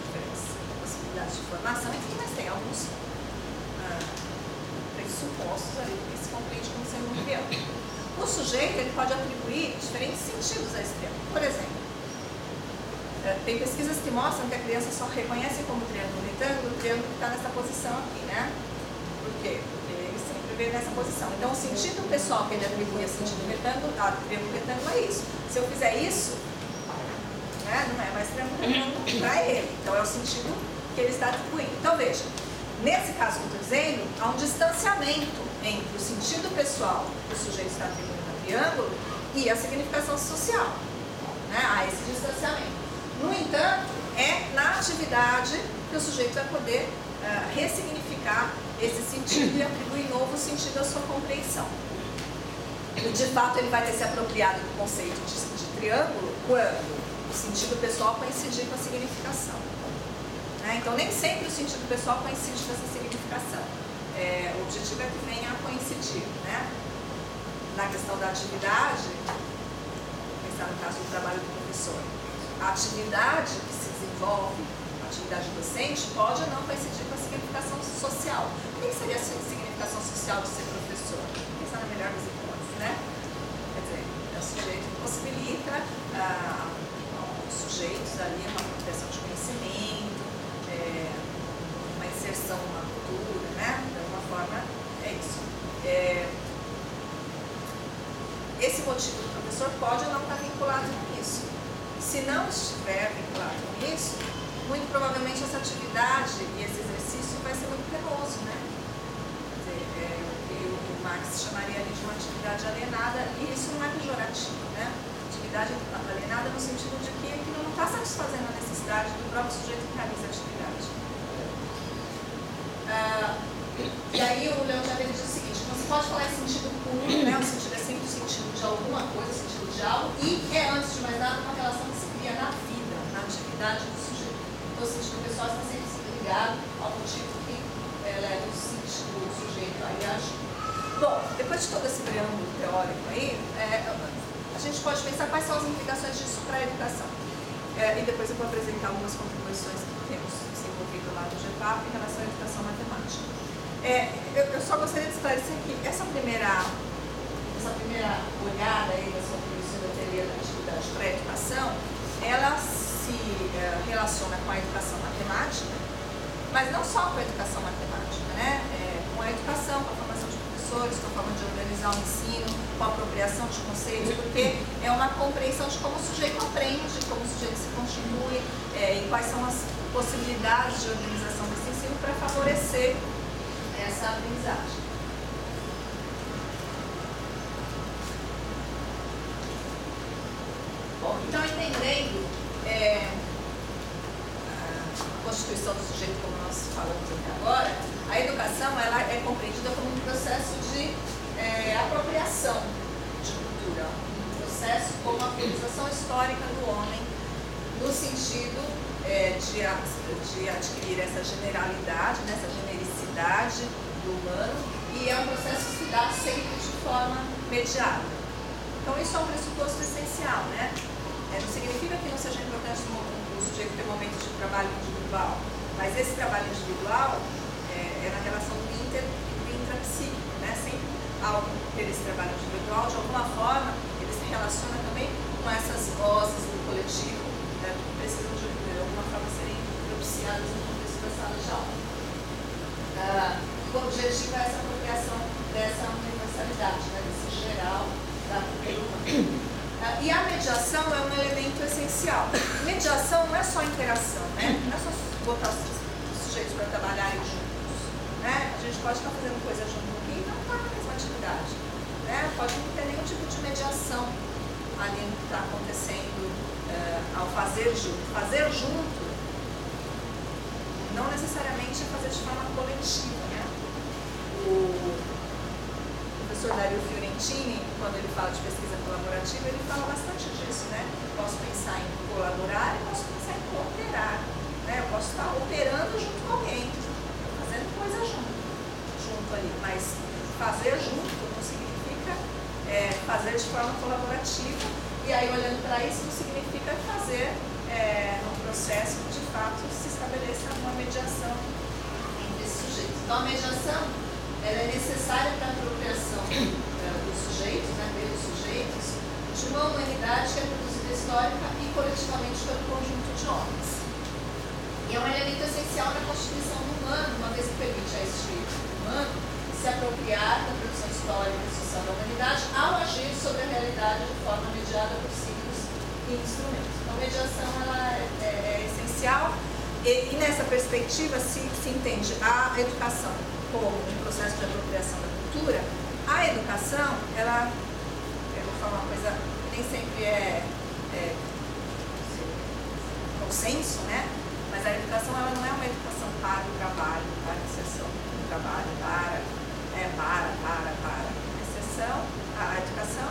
Speaker 2: Diferentes possibilidades de formação, enfim, mas tem alguns pressupostos ali que se compreende como sendo um triângulo. O sujeito ele pode atribuir diferentes sentidos a esse triângulo. Por exemplo, tem pesquisas que mostram que a criança só reconhece como triângulo retângulo o triângulo que está nessa posição aqui, né? Por quê? Porque ele sempre vê nessa posição. Então, o sentido pessoal que ele atribui a sentido retângulo, triângulo retângulo é isso. Se eu fizer isso, né, não é mais triângulo retângulo para ele. Então, é o sentido que ele está atribuindo. Então, veja, nesse caso que eu estou dizendo, há um distanciamento entre o sentido pessoal que o sujeito está atribuindo ao triângulo e a significação social. Né? Há esse distanciamento. No entanto, é na atividade que o sujeito vai poder ressignificar esse sentido e atribuir novo sentido à sua compreensão. E, de fato, ele vai ter se apropriado do conceito de triângulo quando o sentido pessoal coincidir com a significação. Né? Então, nem sempre o sentido pessoal coincide com essa significação. O objetivo é que venha a coincidir. Né? Na questão da atividade, vou pensar no caso do trabalho do professor. A atividade que se desenvolve, a atividade docente, pode ou não coincidir com a significação social. O que seria a significação social de ser professor? Pensar na melhor das hipóteses, né? Quer dizer, é o sujeito que possibilita os sujeitos ali uma apropriação de conhecimento, uma inserção numa cultura, né? De alguma forma, é isso. Esse motivo do professor pode ou não estar vinculado com isso. Se não estiver vinculado com isso, muito provavelmente essa atividade e esse exercício vai ser muito penoso, né? Quer dizer, o Marx chamaria ali de uma atividade alienada, e isso não é pejorativo, né? Atividade alienada no sentido de que aquilo não está satisfazendo a necessidade do próprio sujeito que realiza a atividade. E aí o Leontief diz o seguinte: você pode falar em sentido puro, né? O sentido é sempre o sentido de alguma coisa, o sentido de algo, e é, antes de mais nada, uma relação que se cria na vida, na atividade do sujeito. Então, o sentido pessoal está sempre ligado ao motivo que leva o sujeito a agir. Bom, depois de todo esse preâmbulo teórico aí, a gente pode pensar quais são as implicações disso para a educação. E depois eu vou apresentar algumas contribuições que temos desenvolvido lá no GEPAP em relação à educação matemática. Eu só gostaria de esclarecer que essa primeira olhada aí da sua contribuição da teoria da atividade para a educação, ela se relaciona com a educação matemática, mas não só com a educação matemática, né? Com a educação, com a formação de professores, com a forma de organizar o ensino, com a apropriação de conceitos, porque é uma compreensão de como o sujeito aprende, de como o sujeito se constitui, e quais são as possibilidades de organização desse ensino para favorecer essa aprendizagem. Bom, então, entendendo a constituição do sujeito, como nós falamos até agora, a educação ela é compreendida como um processo de apropriação de cultura, um processo como a atualização histórica do homem, no sentido de adquirir essa generalidade, né, essa genericidade do humano, e é um processo que se dá sempre de forma mediada. Então, isso é um pressuposto essencial, né? Não significa que não seja importante o sujeito ter momentos de trabalho individual, mas esse trabalho individual é na relação do inter e do intrapsíquico, né? Sempre ao ter esse trabalho individual, de alguma forma, ele se relaciona também com essas vozes do coletivo, né, que precisam de alguma forma serem propiciadas no contexto da sala de aula. O objetivo é essa apropriação dessa universalidade, né, desse geral da cultura humana. E a mediação é um elemento essencial. Mediação não é só interação, né? Não é só botar o sujeitos para trabalharem juntos, né? A gente pode estar fazendo coisa junto aqui e não estar na mesma atividade, né? Pode não ter nenhum tipo de mediação ali no que está acontecendo ao fazer junto. Fazer junto não necessariamente é fazer de forma coletiva, né? O professor Dario Fiorentini, quando ele fala de pesquisa colaborativa, ele fala bastante disso, né? Eu posso pensar em colaborar e posso pensar em cooperar, né? Eu posso estar operando junto com alguém, fazendo coisa junto ali, mas fazer junto não significa fazer de forma colaborativa, e aí olhando para isso não significa fazer num processo que de fato se estabeleça uma mediação entre esses sujeitos. Então a mediação ela é necessária para a apropriação dos sujeitos, né, pelos sujeitos, de uma humanidade que é produzida histórica e coletivamente pelo conjunto de homens. E é um elemento essencial na constituição do humano, uma vez que permite a esse sujeito humano se apropriar da produção histórica e social da humanidade ao agir sobre a realidade de forma mediada por signos e instrumentos. Então, a mediação ela é essencial e nessa perspectiva se entende a educação como um processo de apropriação da cultura. A educação, ela, eu vou falar uma coisa que nem sempre é consenso, né? Mas a educação ela não é uma educação para o trabalho, para a inserção no trabalho, para. A educação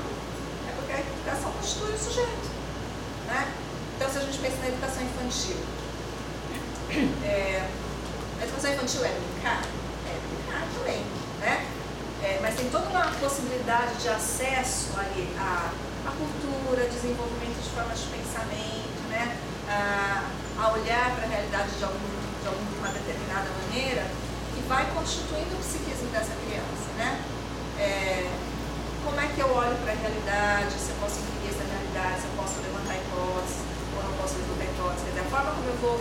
Speaker 2: é porque a educação constitui o sujeito, né? Então, se a gente pensa na educação infantil, a educação infantil é brincar também, né? Mas tem toda uma possibilidade de acesso ali à cultura, desenvolvimento de formas de pensamento, né? A olhar para a realidade de uma determinada maneira que vai constituindo o psiquismo dessa criança, né? Como é que eu olho para a realidade, se eu posso inferir essa realidade, se eu posso levantar hipóteses ou não posso levantar hipóteses. Quer dizer, a forma como eu vou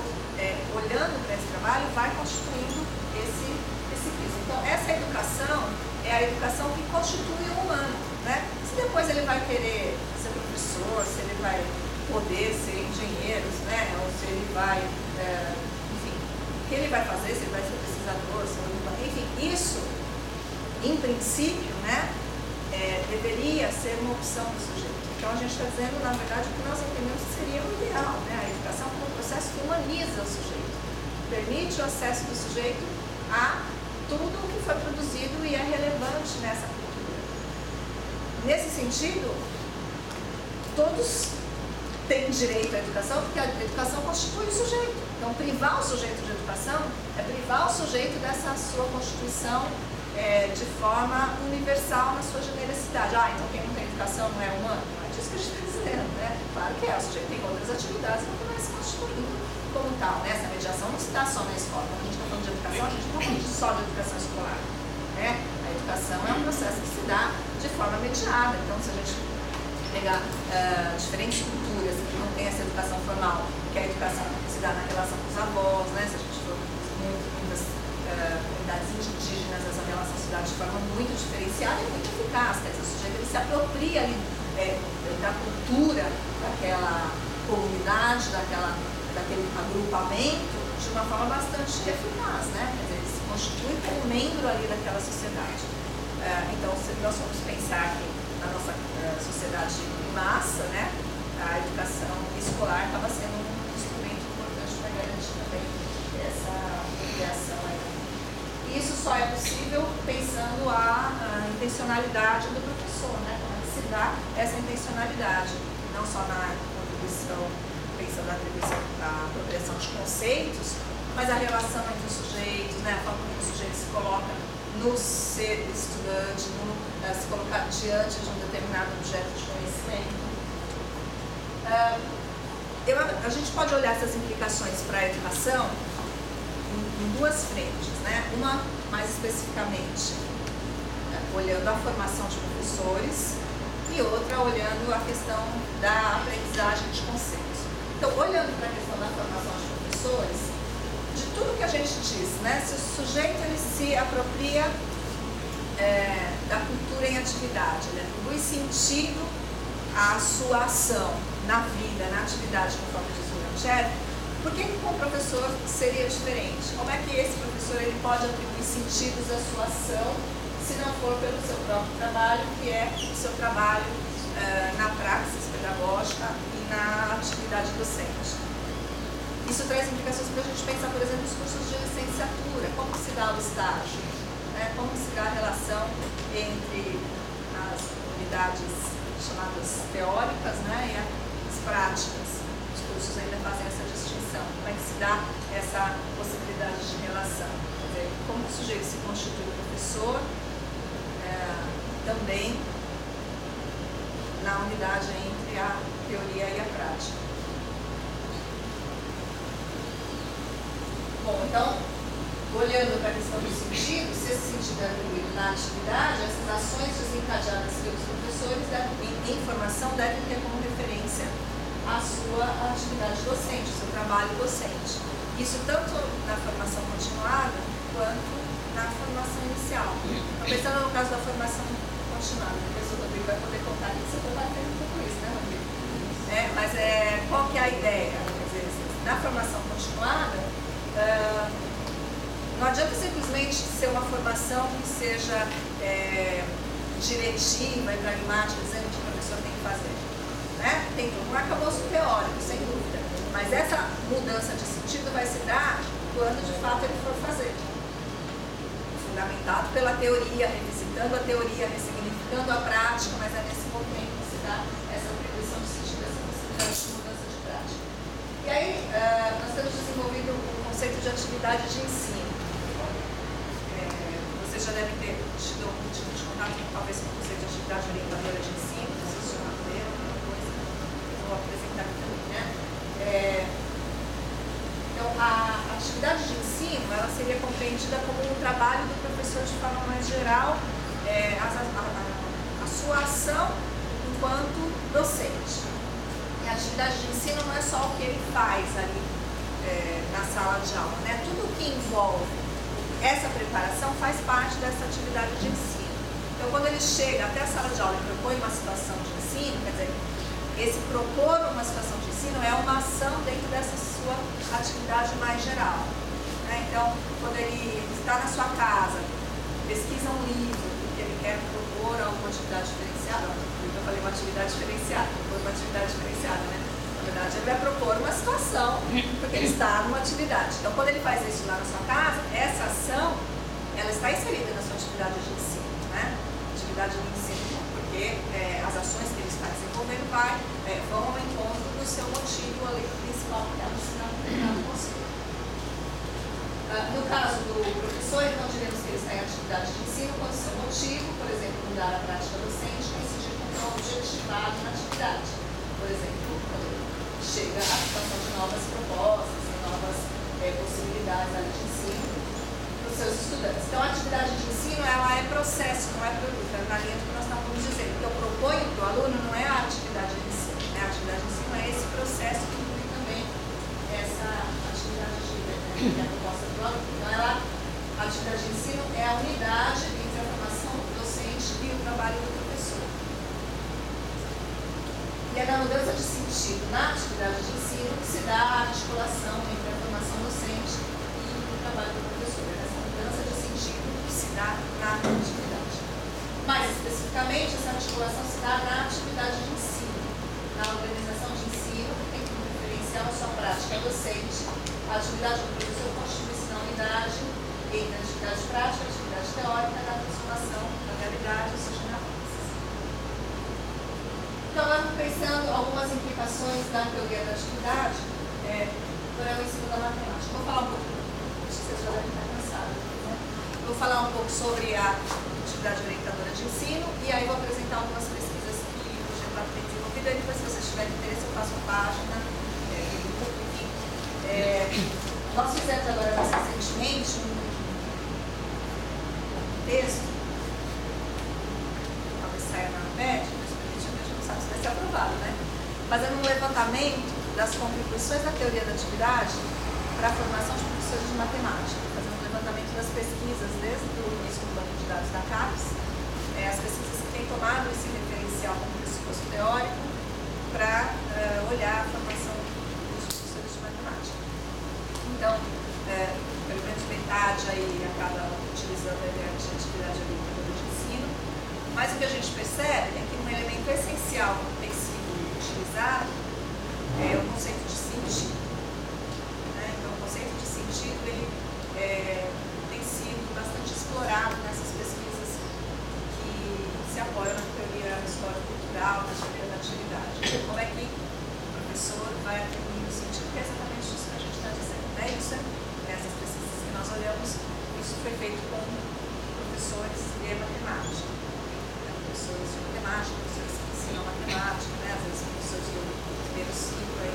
Speaker 2: olhando para esse trabalho vai constituindo esse prisma. Então, essa educação é a educação que constitui o humano, né? Se depois ele vai querer ser professor, se ele vai poder ser engenheiro, né? Ou se ele vai, enfim, o que ele vai fazer, se ele vai ser pesquisador, se ele vai, enfim, isso, em princípio, né? Deveria ser uma opção do sujeito. Então a gente está dizendo, na verdade, o que nós entendemos que seria o ideal, né? A educação como um processo que humaniza o sujeito, permite o acesso do sujeito a tudo o que foi produzido e é relevante nessa cultura. Nesse sentido, todos têm direito à educação, porque a educação constitui o sujeito. Então, privar o sujeito de educação é privar o sujeito dessa sua constituição de forma universal na sua generosidade. Então quem não tem educação não é humano? Não é disso que a gente está dizendo, né? Claro que o sujeito tem outras atividades, mas não vai se constituindo como tal, né? Essa mediação não se dá só na escola. Quando a gente está falando de educação, a gente não está falando só de educação escolar, né? A educação é um processo que se dá de forma mediada. Então, se a gente pegar diferentes culturas que não tem essa educação formal, que é a educação que se dá na relação com os avós, né? Se a gente for muitas comunidades indígenas, essa relação se dá de forma muito diferenciada e muito eficaz. Quer dizer, o sujeito ele se apropria ali, da cultura daquela comunidade, daquele agrupamento de uma forma bastante eficaz, né? Quer dizer, ele se constitui como membro ali daquela sociedade. Então, se nós formos pensar que na nossa sociedade em massa, né, a educação escolar acaba sendo um instrumento importante para garantir também essa apropriação aí. Isso só é possível pensando a intencionalidade do professor, né? Como é que se dá essa intencionalidade, não só na contribuição, pensando na apropriação de conceitos, mas a relação entre os sujeitos, né? A forma como o sujeito se coloca no ser estudante, se colocar diante de um determinado objeto de conhecimento. A gente pode olhar essas implicações para a educação em duas frentes, né? Uma mais especificamente olhando a formação de professores e outra olhando a questão da aprendizagem de conceitos. Então, olhando para a questão da formação de professores, de tudo que a gente diz, né? Se o sujeito ele se apropria da cultura em atividade, ele atribui sentido à sua ação na vida, na atividade, conforme diz o Leontier, Por que com o professor seria diferente? Como é que esse professor ele pode atribuir sentidos à sua ação, se não for pelo seu próprio trabalho, que é o seu trabalho na praxis pedagógica e na atividade docente? Isso traz implicações para a gente pensar, por exemplo, nos cursos de licenciatura, como se dá o estágio, né? Como se dá a relação entre as unidades chamadas teóricas, né, e as práticas. Os cursos ainda fazem essa distinção. Como é que se dá essa possibilidade de relação? Quer dizer, como o sujeito se constitui professor, também na unidade entre a teoria e a prática. Bom, então, olhando para a questão do sentido, se esse sentido é atribuído na atividade, essas ações desencadeadas pelos professores em formação devem ter como referência a sua atividade docente, o seu trabalho docente. Isso tanto na formação continuada quanto na formação inicial. Então, pensando no caso da formação continuada, depois o Rodrigo vai poder contar que você vai ter um pouco isso, né, Rodrigo? Mas qual que é a ideia? Quer dizer, na formação continuada, não adianta simplesmente ser uma formação que seja diretiva e pragmática, dizendo o que o professor tem que fazer. Né? Tem um arcabouço teórico, sem dúvida, mas essa mudança de sentido vai se dar quando de fato ele for fazer. Fundamentado pela teoria, revisitando a teoria, ressignificando a prática, mas é nesse momento que se dá essa atribuição de sentido, essa possibilidade de mudança de prática. E aí, nós temos desenvolvido o conceito de atividade de ensino. Vocês já devem ter tido um tipo de contato, talvez, com o conceito de atividade orientadora de ensino, vocês já leram alguma coisa, eu vou apresentar aqui também, né? Então, a atividade de ensino, ela seria compreendida como um trabalho do professor de forma mais geral, a sua ação enquanto docente. E a atividade de ensino não é só o que ele faz ali na sala de aula, né? Tudo o que envolve essa preparação faz parte dessa atividade de ensino. Então, quando ele chega até a sala de aula e propõe uma situação de ensino, quer dizer, esse propor uma situação de ensino é uma ação dentro dessa sua atividade mais geral. Né? Então, quando ele está na sua casa, pesquisa um livro, porque ele quer propor alguma atividade diferenciada, eu falei uma atividade diferenciada, propor uma atividade diferenciada, né? Na verdade, ele vai propor uma situação, porque ele está numa atividade. Então, quando ele faz isso lá na sua casa, essa ação, ela está inserida na sua atividade de ensino, né? Atividade de ensino, porque as ações que ele está desenvolvendo vão ao encontro do seu motivo ali principal, que é o ensinar um determinado conceito. No caso do professor, então, diremos que ele está em atividade de ensino quando o seu motivo, por exemplo, mudar a prática docente, coincidir com um objetivado na atividade. Por exemplo, quando chega a situação de novas propostas, de novas possibilidades ali de ensino para os seus estudantes. Então, a atividade de ensino, ela é processo, não é produto, é na linha do que nós estávamos dizendo. O que eu proponho para o aluno não é a atividade de ensino, né? A atividade de ensino é esse processo que inclui também essa atividade que é a proposta do aluno. Então, a atividade de ensino é a unidade entre a formação docente e o trabalho do professor. E é na mudança de sentido na atividade de ensino que se dá a articulação entre a formação docente e o trabalho do professor. É essa mudança de sentido que se dá na atividade. Mais especificamente, essa articulação se dá na atividade de ensino, na organização de ensino, que tem como referencial a sua prática docente. A atividade do professor constitui-se na unidade entre a atividade prática, a atividade teórica, da transformação da realidade, ou seja, na praxis. Então, vamos pensando algumas implicações da teoria da atividade para o ensino da matemática. Vou falar um pouco, vocês já devem estar cansados, né? Vou falar um pouco sobre a atividade orientadora de ensino e aí vou apresentar algumas pesquisas que o GEPAP tem desenvolvido. E depois, se vocês tiverem interesse, eu faço página. Nós fizemos agora mais recentemente um texto, talvez saia na PET, mas a gente não sabe se vai ser aprovado, né? Fazendo um levantamento das contribuições da teoria da atividade para a formação de professores de matemática, fazendo um levantamento das pesquisas desde o início do banco de dados da CAPES, as pesquisas que têm tomado esse referencial como pressuposto teórico para olhar a formação dos professores de matemática. aí acaba utilizando a ideia de atividade agrícola de ensino, mas o que a gente percebe é que um elemento essencial que tem sido utilizado é o conceito de sentido. Né? Então, o conceito de sentido ele, tem sido bastante explorado nessas pesquisas que se apoiam na teoria histórico-cultural, na teoria da atividade. Então, como é que o professor vai atribuir o sentido, que é exatamente isso que a gente está dizendo. Né? Isso essas pesquisas que nós olhamos, isso foi feito com professores de matemática. Professores de matemática, professores que ensinam matemática, né? Às vezes professores do primeiro ciclo, aí,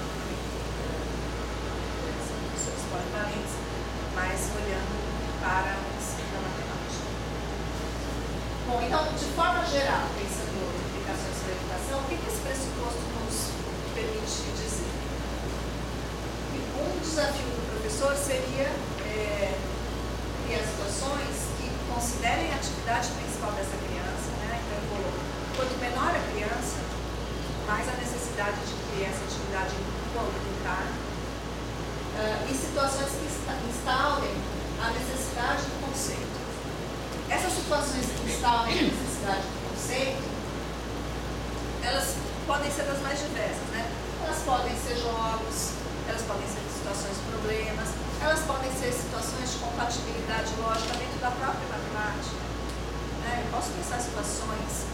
Speaker 2: são professores polivalentes, mas olhando para o ensino da matemática. Bom, então, de forma geral, pensando em implicações da educação, o que esse pressuposto nos permite dizer? Um desafio do professor seria criar situações que considerem a atividade principal dessa criança, né? Então, quanto menor a criança, mais a necessidade de criar essa atividade voluntária, e situações que instaurem a necessidade do conceito. Essas situações que instaurem a necessidade do conceito, elas podem ser das mais diversas, né? Elas podem ser jogos, elas podem ser situações problemas, elas podem ser situações de compatibilidade lógica dentro da própria matemática. Né? Eu posso pensar situações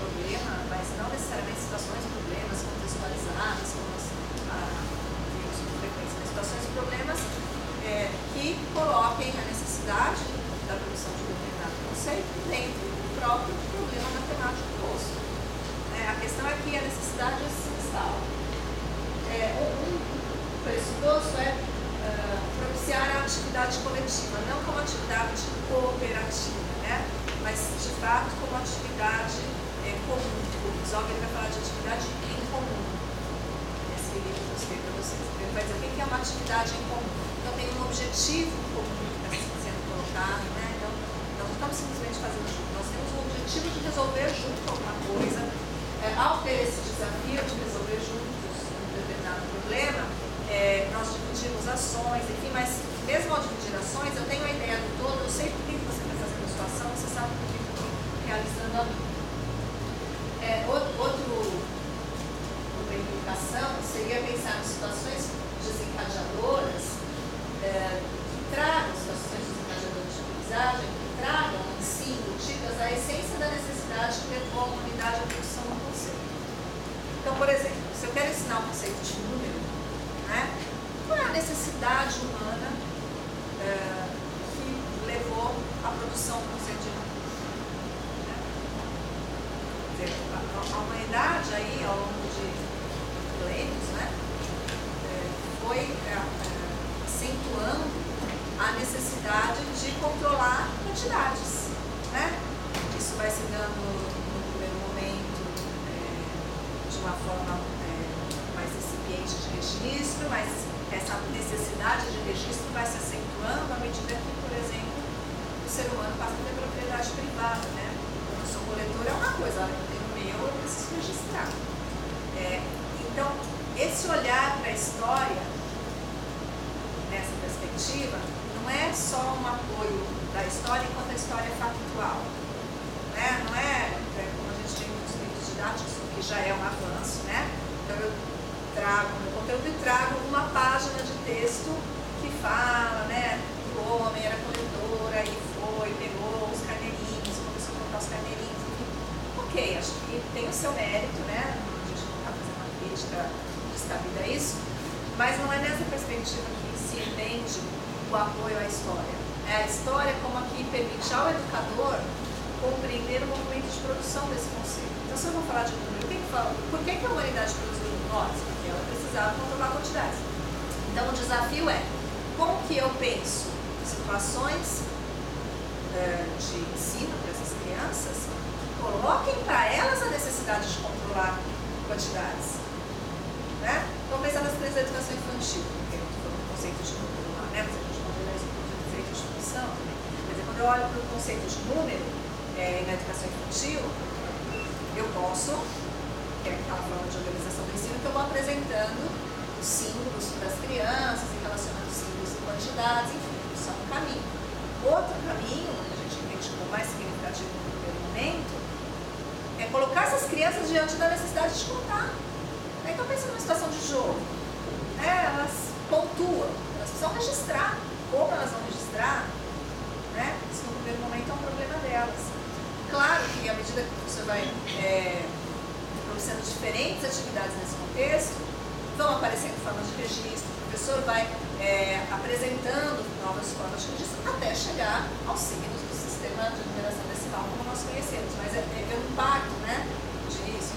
Speaker 2: problema, mas não necessariamente situações problemas contextualizadas, como nós vimos com frequência, mas situações e problemas que coloquem a necessidade da produção de um determinado conceito dentro do próprio problema matemático posto. A questão é que a necessidade se instala. Um pressuposto é propiciar a atividade coletiva, não como atividade cooperativa, né? Mas de fato como atividade comum. O Zog vai falar de atividade em comum. Esse livro que eu escrevi para vocês. Ele vai dizer o que é uma atividade em comum. Então tem um objetivo comum que está sendo colocado, né? Então não estamos simplesmente fazendo junto, nós temos o objetivo de resolver junto alguma coisa. Ao ter esse desafio de resolver juntos um determinado problema, nós dividimos ações, enfim, mas mesmo ao dividir ações, eu tenho a ideia do todo, eu sei por que você está fazendo a sua ação, você sabe por que eu estou realizando a minha. Outra implicação seria pensar em situações desencadeadoras que tragam situações desencadeadoras de aprendizagem, que tragam em si embutidas a essência da necessidade que levou a humanidade à produção do conceito. Então, por exemplo, se eu quero ensinar o conceito de número, né, qual é a necessidade humana que levou à produção do conceito de número? A humanidade aí, ao longo de milênios, né, foi acentuando a necessidade de controlar quantidades, né? Isso vai se dando no primeiro momento de uma forma mais incipiente de registro, mas essa necessidade de registro vai se acentuando à medida que, por exemplo, o ser humano passa a ter propriedade privada, né? Quando eu sou coletor é uma coisa, eu tenho o meu, eu preciso registrar. Então, esse olhar para a história, nessa perspectiva, não é só um apoio da história enquanto a história é factual. Né? Não é como a gente tem muitos livros didáticos, que já é um avanço, né? Então eu trago no conteúdo e trago uma página de texto que fala, né, que o homem era coletor, aí foi, pegou os carneirinhos, começou a colocar os carneirinhos, enfim. Ok, acho que tem o seu mérito, né? A gente não está fazendo uma crítica descabida a isso, mas não é nessa perspectiva que se entende o apoio à história. É a história como a que permite ao educador compreender o movimento de produção desse conceito. Então, se eu vou falar de número, por que a humanidade produziu números? Porque ela precisava controlar quantidades. Então, o desafio é como que eu penso situações de ensino para essas crianças, coloquem para elas a necessidade de controlar quantidades. Né? Vamos pensar nas três da educação infantil, porque eu estou falando do conceito de número lá, né? Mas a gente pode olhar isso para o conceito de função também. Quer dizer, quando eu olho para o conceito de número na educação infantil, eu posso, que é aquela forma de organização do ensino, que eu vou apresentando os símbolos para as crianças, e relacionando símbolos e quantidades, enfim, são caminho, onde a gente entende como mais significativo no primeiro momento, é colocar essas crianças diante da necessidade de contar. Então pensa numa situação de jogo, elas pontuam, elas precisam registrar. Como elas vão registrar, isso no primeiro momento é um problema delas. Claro que à medida que você vai propiciando diferentes atividades nesse contexto, vão aparecendo formas de registro, o professor vai apresentando novas formas de registro até chegar aos signos do sistema de numeração decimal como nós conhecemos, mas eu não parto disso.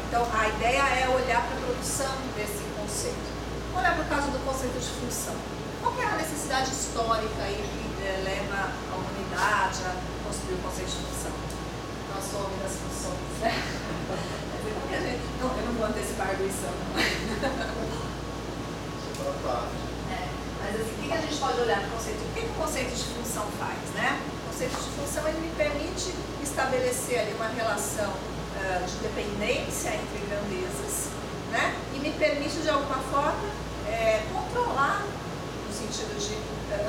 Speaker 2: Então a ideia é olhar para a produção desse conceito. Olhar para o caso do conceito de função. Qual é a necessidade histórica aí que leva a humanidade a construir o conceito de função? Nosso homem das funções, né? Eu não vou antecipar a lição, não. Mas assim, o que a gente pode olhar para o conceito? O que o conceito de função faz, né? O conceito de função ele me permite estabelecer ali uma relação de dependência entre grandezas, e me permite de alguma forma controlar, no sentido de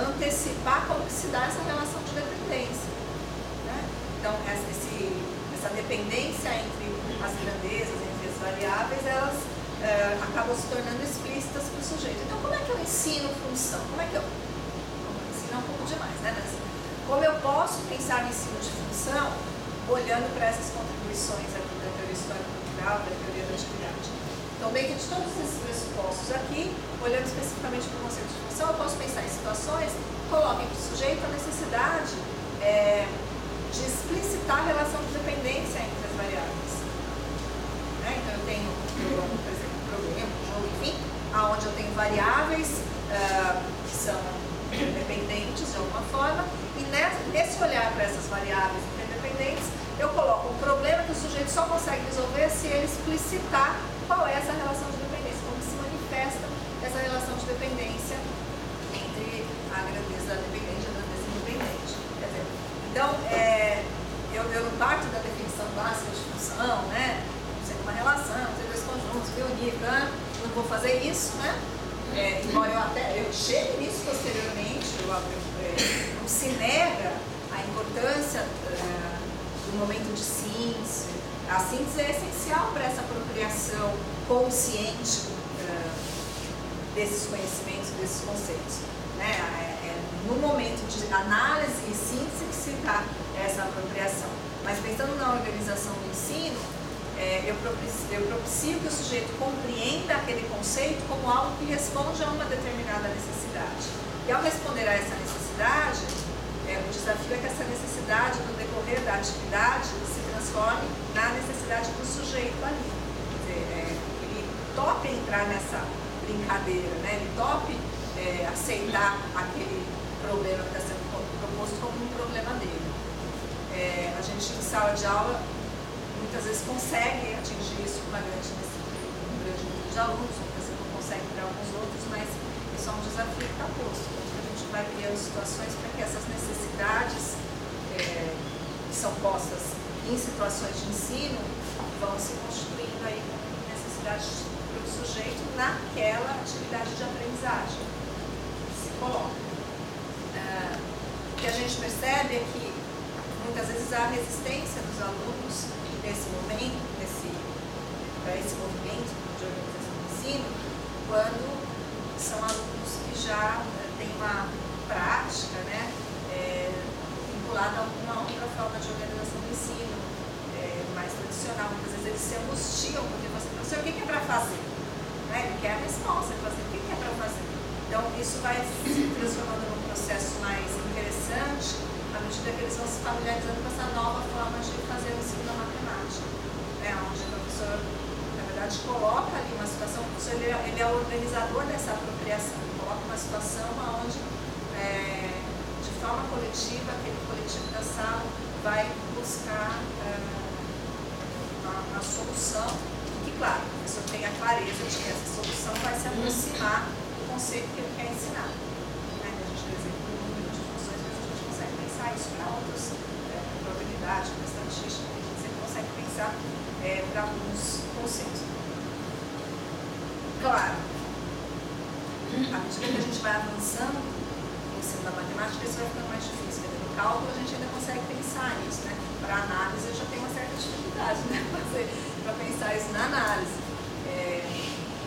Speaker 2: antecipar como que se dá essa relação de dependência. Então essa dependência entre as grandezas, entre as variáveis, elas acabam se tornando explícitas para o sujeito. Então como é que eu ensino função? Como ensino é um pouco demais, Nancy? Como eu posso pensar no ensino de função olhando para essas contribuições aqui da teoria histórico-cultural, da teoria da atividade? Então, dentro de todos esses pressupostos aqui, olhando especificamente para o conceito de função, eu posso pensar em situações que coloquem para o sujeito a necessidade de explicitar a relação de dependência entre as variáveis. Então, eu tenho, por exemplo, um problema, um jogo, enfim, onde eu tenho variáveis que são dependentes de alguma forma, e nesse olhar para essas variáveis interdependentes, eu coloco um problema que o sujeito só consegue resolver se ele explicitar qual é essa relação de dependência, como se manifesta essa relação de dependência entre a grandeza dependente e a grandeza independente. Quer dizer, então, eu não parto da definição básica de função, sendo uma relação, ter dois conjuntos, reunir, não vou fazer isso, embora eu chegue nisso posteriormente, não se nega a importância do momento de síntese. A síntese é essencial para essa apropriação consciente desses conhecimentos, desses conceitos. No momento de análise e síntese que se dá essa apropriação. Mas pensando na organização do ensino, eu propicio que o sujeito compreenda aquele conceito como algo que responde a uma determinada necessidade. E ao responder a essa necessidade, o desafio é que essa necessidade, no decorrer da atividade, se transforme na necessidade do sujeito ali. Quer dizer, ele tope entrar nessa brincadeira, ele tope aceitar aquele problema que está sendo proposto como um problema dele. A gente, em sala de aula, muitas vezes consegue atingir isso com um grande número de alunos, muitas vezes não consegue para alguns outros, mas isso é um desafio que está posto. A gente vai criando situações para que essas necessidades que são postas em situações de ensino vão se constituindo aí como necessidades para o sujeito naquela atividade de aprendizagem que se coloca. O que a gente percebe é que muitas vezes há resistência dos alunos nesse momento, para esse movimento de organização do ensino, quando são alunos que já têm uma prática vinculada a alguma outra forma de organização do ensino, mais tradicional. Muitas vezes eles se angustiam porque você, professor, o que é para fazer? Ele quer a resposta, ele fala assim, o que é para fazer? Então, isso vai se transformando num processo mais interessante à medida que eles vão se familiarizando com essa nova forma de fazer o ensino da matemática, onde o professor, na verdade, coloca ali uma situação, o professor ele é o organizador dessa apropriação, ele coloca uma situação onde, de forma coletiva, aquele coletivo da sala vai buscar uma solução, que, claro, o professor tem a clareza de que essa solução vai se aproximar do conceito que ele quer ensinar. A gente, por exemplo, no número de funções, mas a gente consegue pensar isso para outros, probabilidade, para estatística, a gente sempre consegue pensar para alguns conceitos. Claro, à medida que a gente vai avançando ensino da matemática, isso vai ficando mais difícil. No cálculo a gente ainda consegue pensar nisso, né? Para análise eu já tenho uma certa dificuldade, né? Para pensar isso na análise.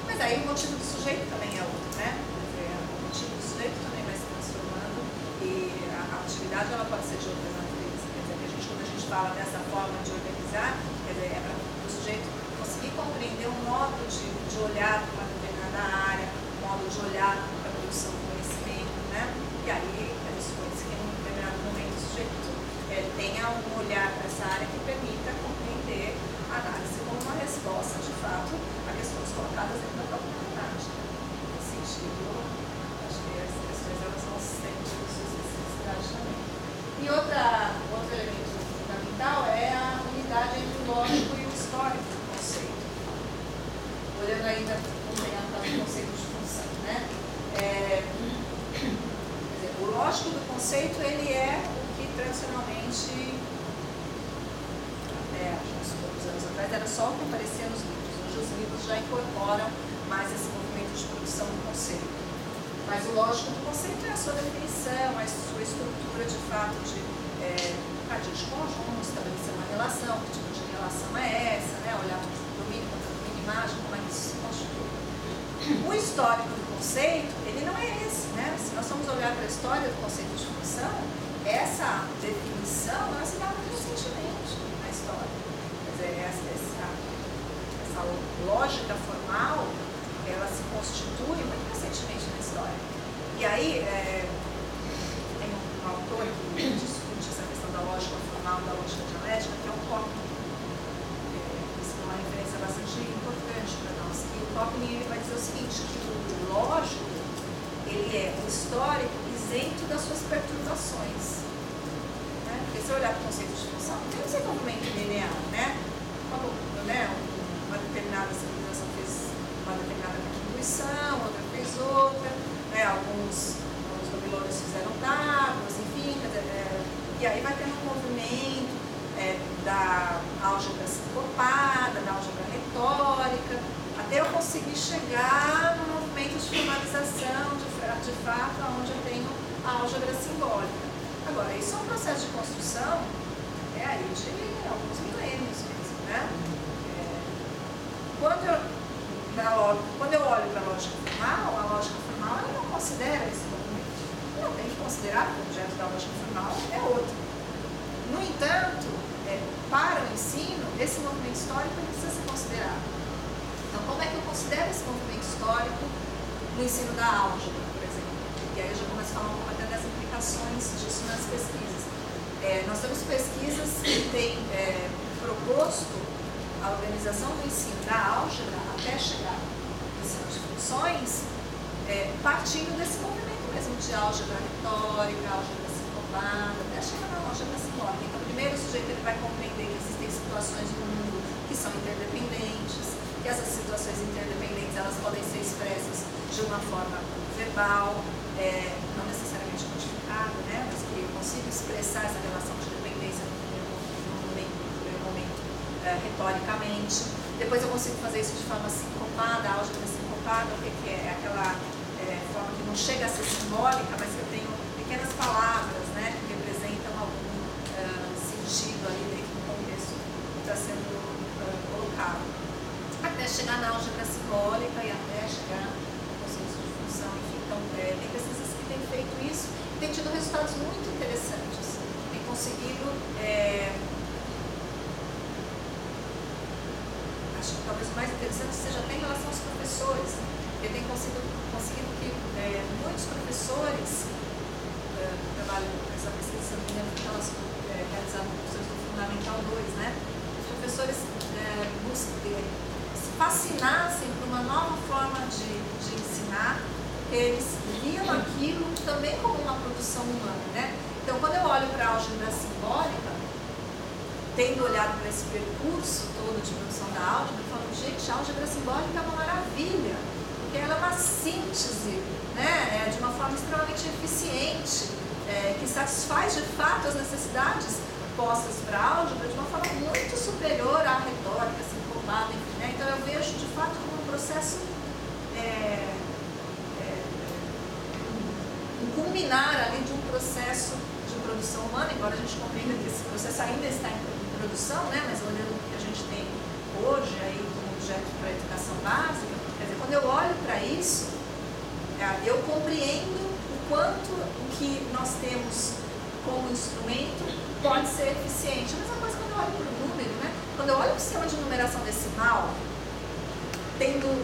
Speaker 2: Mas aí o motivo do sujeito também é outro, né? O motivo do sujeito também vai se transformando e a atividade ela pode ser de outra natureza. Quer dizer, quando a gente fala dessa forma de organizar, quer dizer, é para o sujeito conseguir compreender um modo de olhar para uma determinada área, um modo de olhar para a produção do conhecimento, né? E aí, é isso que em um determinado momento o sujeito tenha um olhar para essa área que permita compreender a análise como uma resposta, de fato, a questões colocadas dentro da própria matemática. Nesse sentido, acho que as questões elas vão sempre ter suas necessidades também. E outro elemento fundamental é a unidade entre o lógico e o histórico do conceito. Olhando ainda para o conceito de função, né? Quer dizer, o lógico do conceito ele é o que tradicionalmente, até uns poucos anos atrás, era só o que aparecia nos livros. Hoje os livros já incorporam mais esse movimento de produção do conceito. Mas o lógico do conceito é a sua definição, a sua estrutura de fato de partir de conjunto, estabelecer uma relação, que tipo de relação é essa, né? Olhar para o domínio, contra o domínio imagem, como é que isso se constitui. O histórico do conceito, ele não é esse, né? Se nós formos olhar para a história do conceito de função, essa definição ela se dá muito recentemente na história. Quer dizer, essa lógica formal, ela se constitui muito recentemente na história. E aí, tem um autor que discute essa questão da lógica formal, da lógica dialética, que é o Popper. Isso é uma referência bastante importante para nós. E o Popper ele vai dizer o seguinte, que o lógico, ele é o histórico isento das suas perturbações. Né? Porque se eu olhar para o conceito de função, tem um desenvolvimento linear, né? Uma determinada civilização fez uma determinada contribuição, outra fez outra, né? Alguns babilônios fizeram tábuas, enfim, e aí vai tendo um movimento da álgebra sincopada, da álgebra retórica, até eu conseguir chegar no movimento de formalização, de fato, onde eu tenho a álgebra simbólica. Agora, isso é um processo de construção aí de alguns milênios mesmo, né? Quando eu olho para a lógica formal ela não considera esse movimento. Eu não tenho que considerar que o objeto da lógica formal é outro. No entanto, para o ensino, esse movimento histórico ele precisa ser considerado. Então, como é que eu considero esse movimento histórico no ensino da álgebra, por exemplo? E aí eu já começo a falar um pouco até das implicações disso nas pesquisas. Nós temos pesquisas que têm proposto a organização do ensino da álgebra até chegar no ensino de funções, partindo desse movimento mesmo de álgebra retórica, álgebra sincropada, até chegar na álgebra simbólica. Então, primeiro o sujeito ele vai compreender que existem situações no mundo que são interdependentes, que essas situações interdependentes elas podem ser expressas de uma forma verbal, não necessariamente quantificada, né? Mas que eu consigo expressar essa relação de dependência no primeiro momento retoricamente. Depois eu consigo fazer isso de forma sincopada, a álgebra sincopada, o que é? Aquela forma que não chega a ser simbólica, mas que eu tenho pequenas palavras, né? Que representam algum sentido ali dentro do contexto que está sendo colocado. Até chegar na álgebra simbólica e até chegar no conceito de função, enfim. Então, tem pesquisas que têm feito isso e têm tido resultados muito interessantes. Têm conseguido, acho que talvez o mais interessante seja até em relação aos professores, porque tem conseguido que muitos professores trabalham com essa pesquisa, não me lembro que elas realizaram com professores do Fundamental 2, né? Os professores se fascinassem por uma nova forma de ensinar, eles viam aquilo também como uma produção humana, né? Então, quando eu olho para a álgebra simbólica, tendo olhado para esse percurso todo de produção da álgebra, eu falo, gente, a álgebra simbólica é uma maravilha, porque ela é uma síntese, né? De uma forma extremamente eficiente, que satisfaz de fato as necessidades postas para a álgebra de uma forma muito superior à retórica, sincopada, enfim, né? Então eu vejo de fato como um processo culminar ali de um processo de produção humana, embora a gente compreenda que esse processo ainda está em produção, né? Mas olhando o que a gente tem hoje aí como objeto para a educação básica, quer dizer, quando eu olho para isso, eu compreendo o quanto o que nós temos como instrumento pode ser eficiente. A mesma coisa quando eu olho para o número, né? Quando eu olho para o sistema de numeração decimal, tendo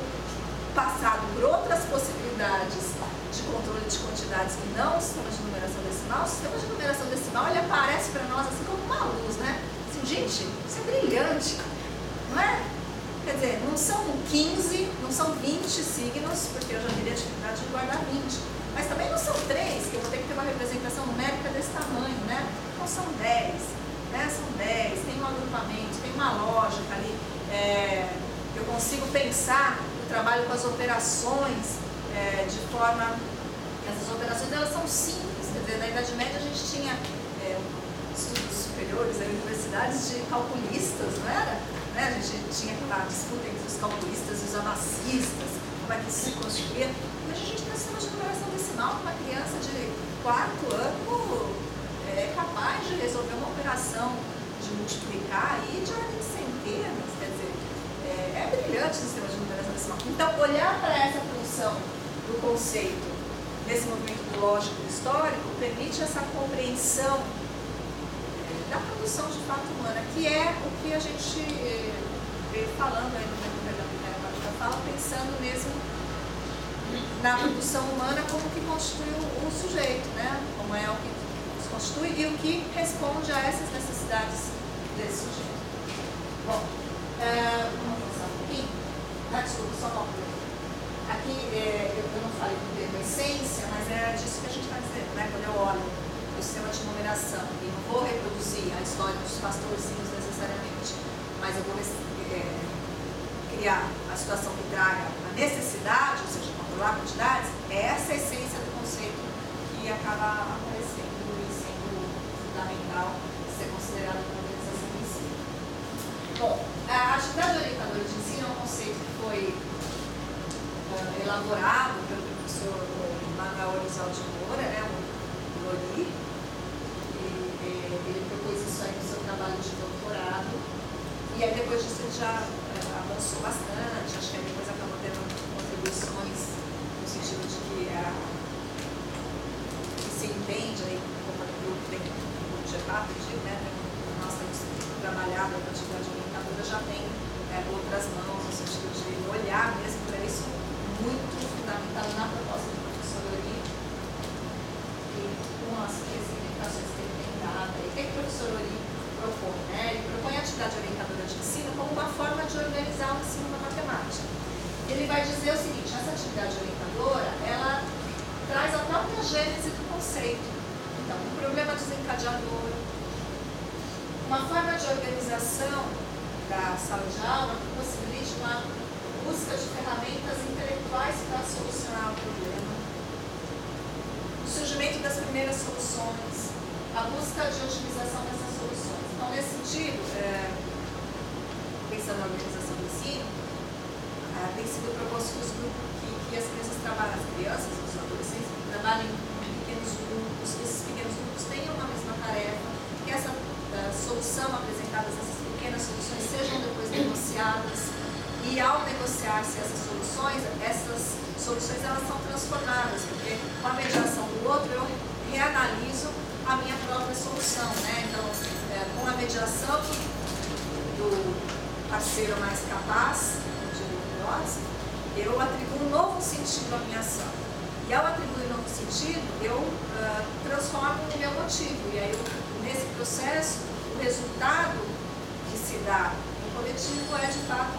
Speaker 2: passado por outras possibilidades de controle de quantidades que não o sistema de numeração decimal, o sistema de numeração decimal ele aparece para nós assim como uma luz, né? Assim, gente, isso é brilhante, não é? Quer dizer, não são 15, não são 20 signos, porque eu já teria a dificuldade de guardar 20, mas também não são 3, que eu vou ter que ter uma representação numérica desse tamanho, né? Não são 10, né? São 10, tem um agrupamento, tem uma lógica ali, eu consigo pensar o trabalho com as operações de forma que essas operações elas são simples, quer dizer, na Idade Média a gente tinha estudos superiores, universidades de calculistas, não era? Né? A gente tinha aquela disputa entre os calculistas e os amassistas, como é que isso se constituía. Hoje a gente tem um sistema de numeração decimal que uma criança de 4º ano é capaz de resolver uma operação de multiplicar aí de ordem de centenas, quer dizer, é brilhante o sistema de numeração decimal. Então, olhar para essa função do conceito desse movimento lógico histórico permite essa compreensão da produção de fato humana, que é o que a gente veio falando aí no decorrer da primeira fala, pensando mesmo na produção humana como que constitui o sujeito, né? Como é o que nos constitui e o que responde a essas necessidades desse sujeito. Bom, vamos avançar um pouquinho. Desculpa, só uma coisa. Aqui eu não falei do termo essência, mas é disso que a gente está dizendo, né? Quando eu olho o sistema de numeração e não vou reproduzir a história dos pastorzinhos necessariamente, mas eu vou criar a situação que traga a necessidade, ou seja, controlar quantidades, é essa a essência do conceito que acaba aparecendo e sendo fundamental ser considerado uma organização de ensino. Bom, a atividade orientadora de ensino é um conceito que foi elaborado pelo professor Manuel Horizonte de Moura, né, o Lori. Ele propôs isso aí no seu trabalho de doutorado, e aí depois disso ele já avançou bastante, acho que aí depois acabou tendo contribuições no sentido de que se entende aí, como o grupo tem um GEPA, né, nós temos trabalhado a atividade orientadora, já tem outras mãos, no sentido de olhar mesmo para isso, muito fundamentado na proposta do professor Lori, e com as explicações que ele tem dado. E o que o professor Lori propõe? Né? Ele propõe a atividade orientadora de ensino como uma forma de organizar o ensino da matemática. Ele vai dizer o seguinte: essa atividade orientadora, ela traz a própria gênese do conceito. Então, um problema desencadeador, uma forma de organização da sala de aula que possibilite uma busca de ferramentas intelectuais para solucionar o problema, o surgimento das primeiras soluções, a busca de otimização dessas soluções. Então, nesse sentido, pensando na organização do ensino, tem sido proposto que os grupos, que as crianças trabalhem, as crianças, os adolescentes, trabalhem em pequenos grupos, que esses pequenos grupos tenham uma mesma tarefa, que essa solução apresentada, essas pequenas soluções sejam depois negociadas, e ao negociar-se essas soluções elas são transformadas, porque com a mediação do outro eu reanaliso a minha própria solução, né? Então, com a mediação do parceiro mais capaz, eu atribuo um novo sentido à minha ação. E ao atribuir um novo sentido, eu transformo o meu motivo. E aí, nesse processo, o resultado que se dá no coletivo é, de fato,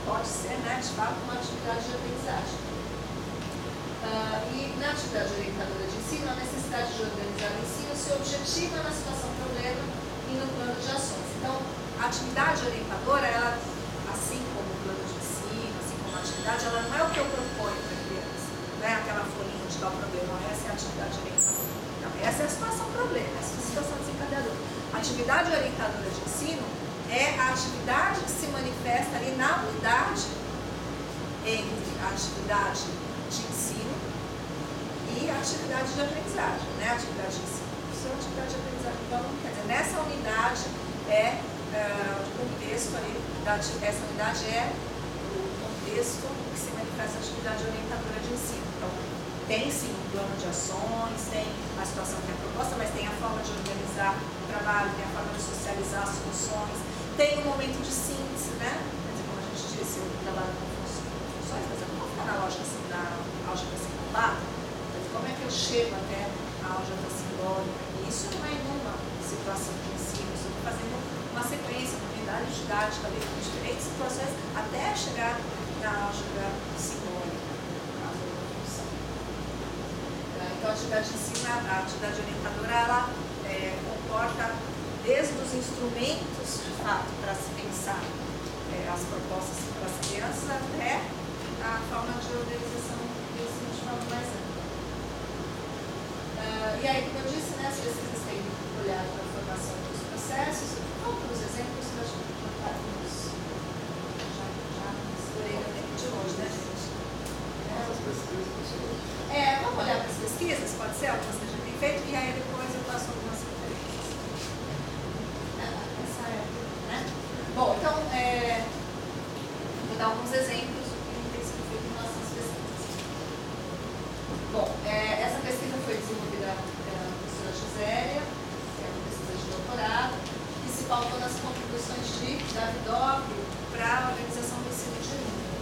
Speaker 2: pode ser, né, de fato, uma atividade de aprendizagem. E na atividade orientadora de ensino, a necessidade de organizar o ensino se objetiva na situação problema e no plano de ações. Então, a atividade orientadora, ela, assim como o plano de ensino, assim como a atividade, ela não é o que eu proponho para a criança, não é aquela folhinha de tal problema, essa é a atividade orientadora. Não, essa é a situação problema, essa é a situação desencadeadora. A atividade orientadora de ensino é a atividade que se manifesta ali na unidade entre a atividade de ensino e e atividade de aprendizagem, né? Atividade de ensino, professor, atividade de aprendizagem. Então, quer dizer, nessa unidade o contexto ali, essa unidade é o contexto que se manifesta a atividade orientadora de ensino. Então, tem sim um plano de ações, tem a situação que é proposta, mas tem a forma de organizar o trabalho, tem a forma de socializar as funções, tem um momento de síntese, né? Quer dizer, como a gente disse, eu trabalho com funções, mas eu não vou ficar na lógica assim, da álgebra singular. Como é que eu chego até a álgebra simbólica? E isso não é numa situação de ensino, eu estou fazendo uma sequência, uma unidade didática ali, com diferentes situações, até chegar na álgebra simbólica, no caso da função. Então, a atividade de ensino, a atividade orientadora, ela comporta desde os instrumentos, de fato, para se pensar as propostas para as crianças, até a forma de organização do ensino de forma mais ampla. E aí, como eu disse, né, as pesquisas têm olhado para a formação dos processos. Alguns exemplos que eu acho que já explorei o tempo de hoje, né, gente? Vamos olhar para as pesquisas, pode ser algumas que a gente tem feito, e aí depois eu passo algumas referências. Essa né? Bom, então, vou dar alguns exemplos do que tem sido feito em relação às pesquisas. Bom, essa pesquisa foi desenvolvida pela professora Gisélia, que é uma pesquisa de doutorado, que se pautou nas contribuições de Davidov para a organização do ensino de número.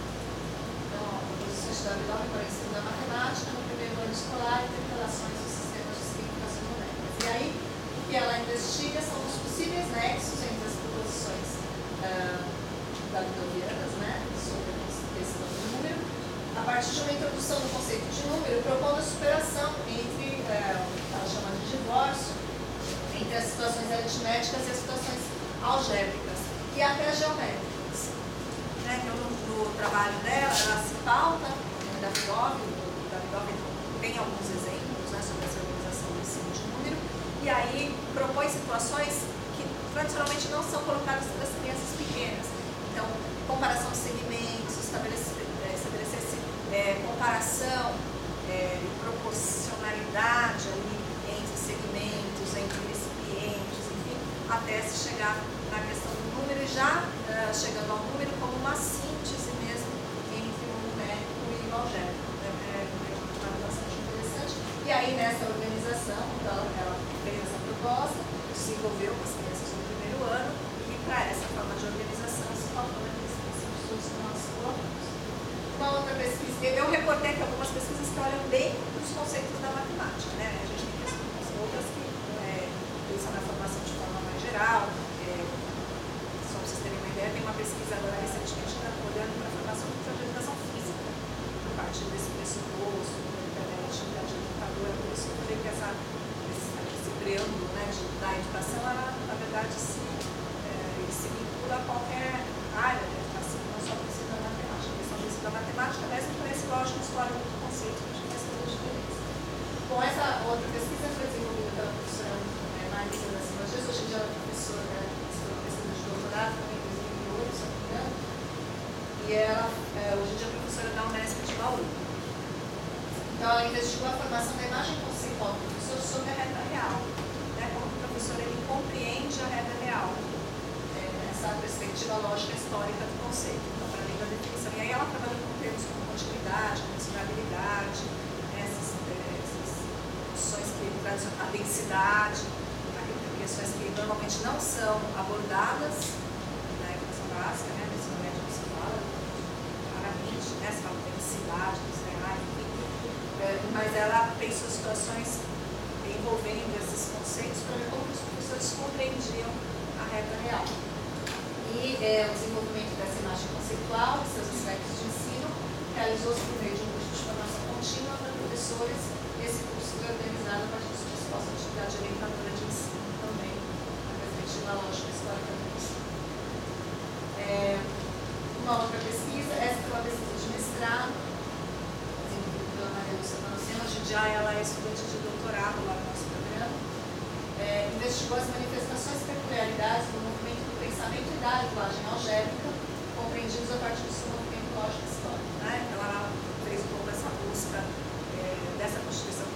Speaker 2: Então, proposições de Davidov para o ensino da matemática no primeiro ano escolar e interrelações dos sistemas de significação numéricas. E aí, o que ela investiga são os possíveis nexos entre as proposições davidovianas, né, sobre a questão do número, a partir de uma introdução do conceito de número, propondo a superação entre, ela chama de divórcio, entre as situações aritméticas e as situações algébricas e até geométricas. Né? Então, no trabalho dela, ela se pauta no Davidov tem alguns exemplos, né, sobre essa organização do ensino de número, e aí propõe situações que tradicionalmente não são colocadas para as crianças pequenas. Então, comparação de segmentos, estabelecer comparação e proporcionalidade ali entre segmentos, entre recipientes, enfim, até se chegar na questão do número e já chegando ao número como uma síntese mesmo entre o numérico e o algébrico. É bastante interessante. E aí, nessa organização, então, ela fez essa proposta, desenvolveu com as crianças no primeiro ano, e para essa forma de organização se faltou naqueles princípios que nós colocamos. Uma outra pesquisa, eu reportei aqui algumas pesquisas que olham bem os conceitos da matemática, né? A gente tem outras que pensam na formação de forma mais geral. Só para vocês terem uma ideia, tem uma pesquisa agora recentemente olhando para a formação de educação física, a partir desse pressuposto, da atividade educadora. Por isso que eu falei que esse preâmbulo, né, da educação, ela, na verdade, ele se vincula a qualquer área da educação, não só precisa da matemática. A questão da matemática mesmo parece lógico, história do conceito, que a gente faz toda a diferença. Bom, essa outra pesquisa foi desenvolvida pela professora Marisa da Silva Dias, hoje em dia ela é professora, pesquisa de doutorado, também em 2008, se não me engano, e ela, hoje em dia, é professora da Unesp de Bauru. Então, ela investigou a formação da imagem conceitual do professor sobre a reta real, né? Como o professor ele compreende a reta real, nessa perspectiva lógica histórica do conceito, então, para além da definição. E aí ela trabalhou com termos como continuidade, mensurabilidade, essas noções que trazem a densidade, questões que normalmente não são abordadas na educação básica, né? Nesse momento que se fala, claramente, né? Se fala de densidade dos reais, enfim. Mas ela pensou situações envolvendo esses conceitos para ver como os professores compreendiam a reta real. E o desenvolvimento dessa imagem conceitual e seus aspectos de ensino realizou-se por meio de um curso de formação contínua para professores. Esse curso foi organizado a partir dos pressupostos de atividade orientadora de ensino também, na perspectiva lógica histórica do ensino. Uma outra pesquisa, essa foi uma pesquisa de mestrado, desenvolvida pela Maria Lúcia Panoceno. Hoje em dia ela é estudante de doutorado lá no nosso programa. Investigou as manifestações e peculiaridades do movimento do pensamento e da linguagem algébrica, compreendidos a partir do seu movimento lógico histórico. Né? Então ela fez um pouco essa busca dessa constituição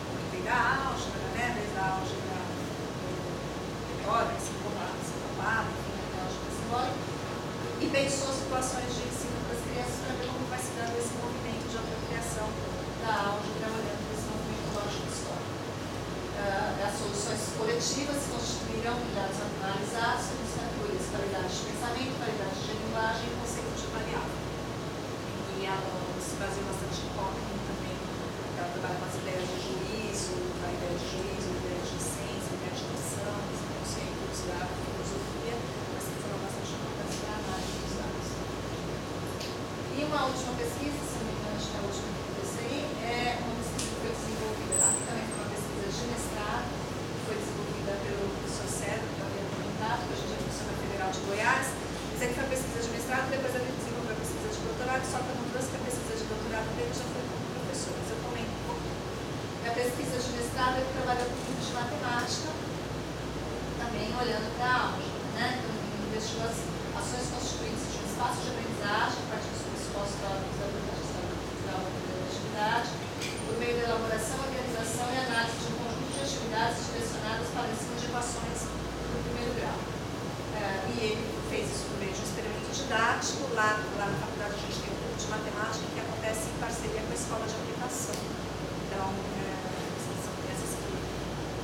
Speaker 3: objetivas se constituirão em dados analisados sobre as categorias qualidade de pensamento, qualidade de linguagem e conceito de variável. E ela se baseia bastante em Hawking também, ela trabalha com as ideias de juízo, a ideia de juízo, a ideia de ciência, a ideia de noção, os conceitos da filosofia, mas que foram bastante importantes para a análise dos dados. E uma última pesquisa, se não me engano, acho que é a última que eu pensei, é uma pesquisa que foi desenvolvida, aqui também foi uma pesquisa de mestrado, que foi desenvolvida pelo professor Cedro, que eu havia comentado, que hoje em dia é professor da Federal de Goiás. Mas é que foi a pesquisa de mestrado, depois ele desenvolveu a pesquisa de doutorado, só que eu não trouxe que a pesquisa de doutorado dele já foi como professor, mas eu comento um pouco. E a pesquisa de mestrado ele trabalhou com grupos de matemática, também olhando para a álgebra, né? Então, ele investigou as ações constituintes de um espaço de aprendizagem, a partir dos pressupostos teóricos da atividade, por meio da elaboração, organização e análise de um conjunto de atividades direcionadas para o ensino de equações no primeiro grau. E ele fez isso por meio de um experimento didático. Lá na faculdade a gente tem um grupo de matemática que acontece em parceria com a escola de aplicação. Então, são crianças que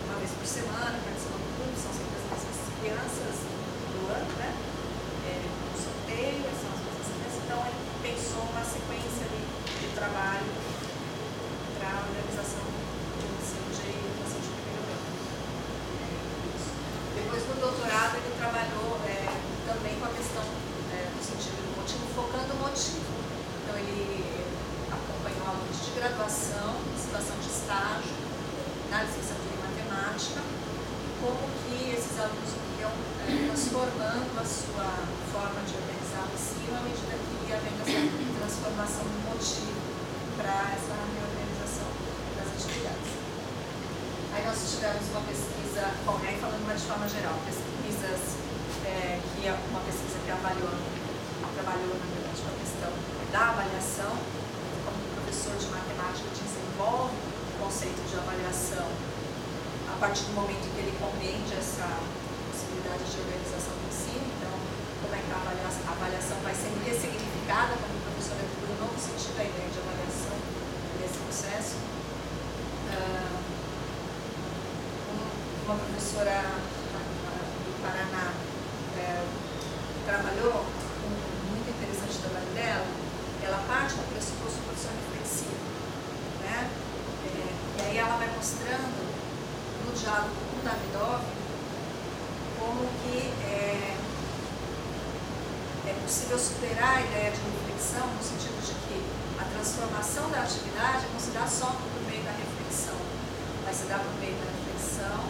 Speaker 3: uma vez por semana participam do grupo, são sempre as mesmas crianças do ano, né? Um sorteio, são as mesmas crianças. Então, ele pensou uma sequência de trabalho para a organização do ensino de educação de primeiro grau. Depois do doutorado ele trabalhou também com a questão no sentido do motivo, focando o motivo. Então ele acompanhou alunos de graduação, em situação de estágio, na licenciatura em matemática, como que esses alunos iam transformando a sua forma de organizar o ensino à medida que ia havendo essa transformação do motivo para essa reorganização das atividades. Aí nós tivemos uma pesquisa, bom, aí falando de forma geral, pesquisas, que é uma pesquisa que trabalhou na verdade com a questão da avaliação, como o professor de matemática desenvolve o conceito de avaliação a partir do momento em que ele compreende essa possibilidade de organização do ensino. Então, como é que a avaliação vai sendo ressignificada, como o professor atribui um novo sentido à ideia de avaliação nesse processo. Uma professora do Paraná trabalhou, muito interessante o trabalho dela, ela parte do pressuposto do professor reflexivo, né? E aí ela vai mostrando no diálogo com o Davidov como que é possível superar a ideia de reflexão, no sentido de que a transformação da atividade não se dá só por meio da reflexão, mas se dá por meio da reflexão,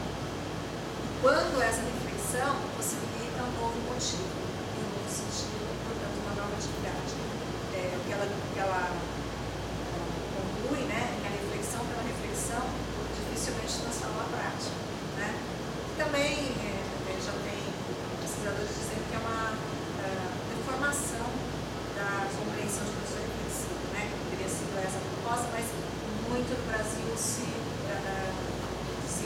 Speaker 3: quando essa reflexão possibilita um novo motivo, e um novo sentido, portanto, uma nova atividade. O que ela conclui, né, é que a reflexão pela reflexão dificilmente transforma a prática, né? Também já tem pesquisadores dizendo que é uma deformação da compreensão de professor reflexivo, né? Que teria sido essa a proposta, mas muito do Brasil se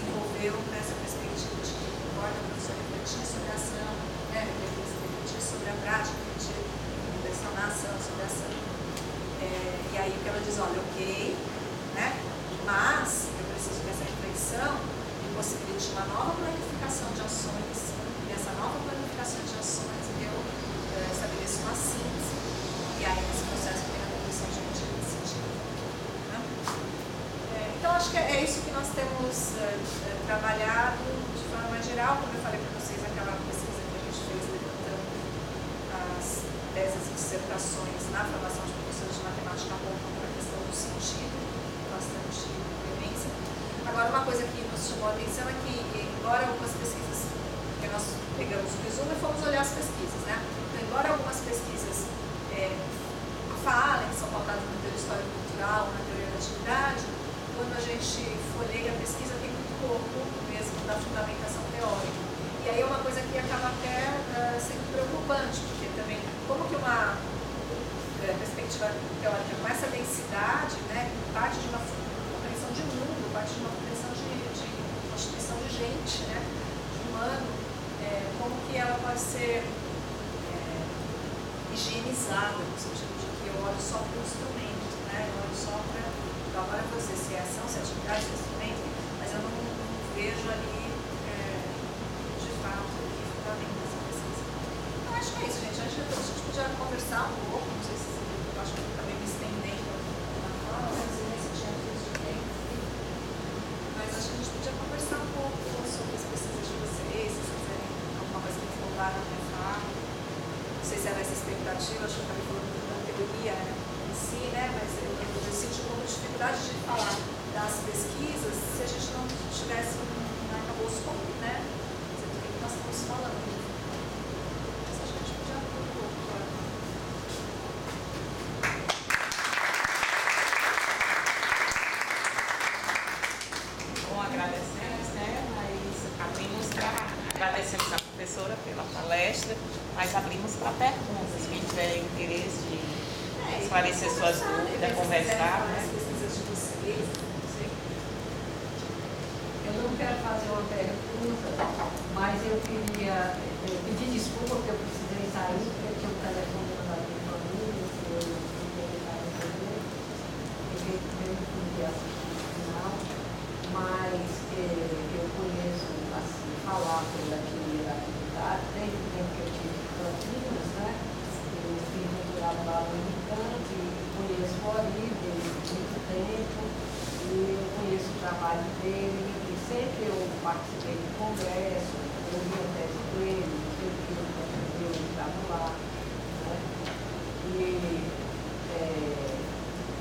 Speaker 3: envolveu nessa perspectiva de que concorda o professor refletir sobre a ação, né? Refletir sobre a prática, refletir na ação, sobre a ação. E aí o que ela diz, olha, ok, né? Mas eu preciso que essa reflexão me possibilite uma nova planificação de ações, e essa nova planificação de ações eu estabeleço uma síntese, e aí nesse processo tem a definição de motivo e sentido. Né? Então acho que é isso que nós temos trabalhado de forma mais geral, como eu falei para vocês, aquela pesquisa que a gente fez levantando as teses e dissertações na formação de professores de matemática apontam para a questão do sentido, bastante prevalência. Agora, uma coisa que nos chamou a atenção é que, embora algumas pesquisas, que nós pegamos o resumo e fomos olhar as pesquisas, né? Então, embora algumas pesquisas falem, que são pautadas no teoria histórico-cultural, na teoria da atividade, quando a gente folheia a pesquisa, tem muito pouco mesmo da fundamentação teórica. E aí é uma coisa que acaba até sendo preocupante, porque também, como que uma perspectiva teórica com essa densidade, né, parte de uma compreensão de mundo, parte de uma compreensão de constituição de gente, né, de humano, como que ela pode ser higienizada, no sentido de que eu olho só para o instrumento, né, eu olho só para, agora eu vou dizer se é ação, se é atividade, se é instrumento, mas eu não vejo ali podia conversar um pouco, não sei se eu acho que eu acabei me estendendo na fala, não sei se tinha fluxo de tempo, mas acho que a gente podia conversar um pouco sobre as pesquisas de vocês, se vocês quiserem alguma coisa que me voltar na minha fala. Não sei se era essa expectativa, acho que eu acabei falando da teoria em si, né? Mas eu senti um pouco de dificuldade de falar das pesquisas se a gente não tivesse um arcabouço comum, né? Do que nós estamos falando. Mas acho que a gente podia abrir um pouco para.
Speaker 4: Bom, agradecemos, né? Agradecemos a professora pela palestra, mas abrimos para perguntas. Quem tiver interesse de esclarecer suas dúvidas, conversar, né?
Speaker 5: Eu não quero fazer uma pergunta, mas eu queria pedir desculpa porque eu precisei sair, porque tinha um telefone da minha família, se eu não poderia responder. Eu queria assistir no final, mas eu conheço, assim, falar pela teoria da atividade, desde o tempo que eu tive em Campinas, né? Eu fiz doutorado lá no Unicamp e conheço o Ori desde muito tempo, e eu conheço o trabalho dele, e sempre eu participei de congresso, eu li a tese dele, eu estava lá, né?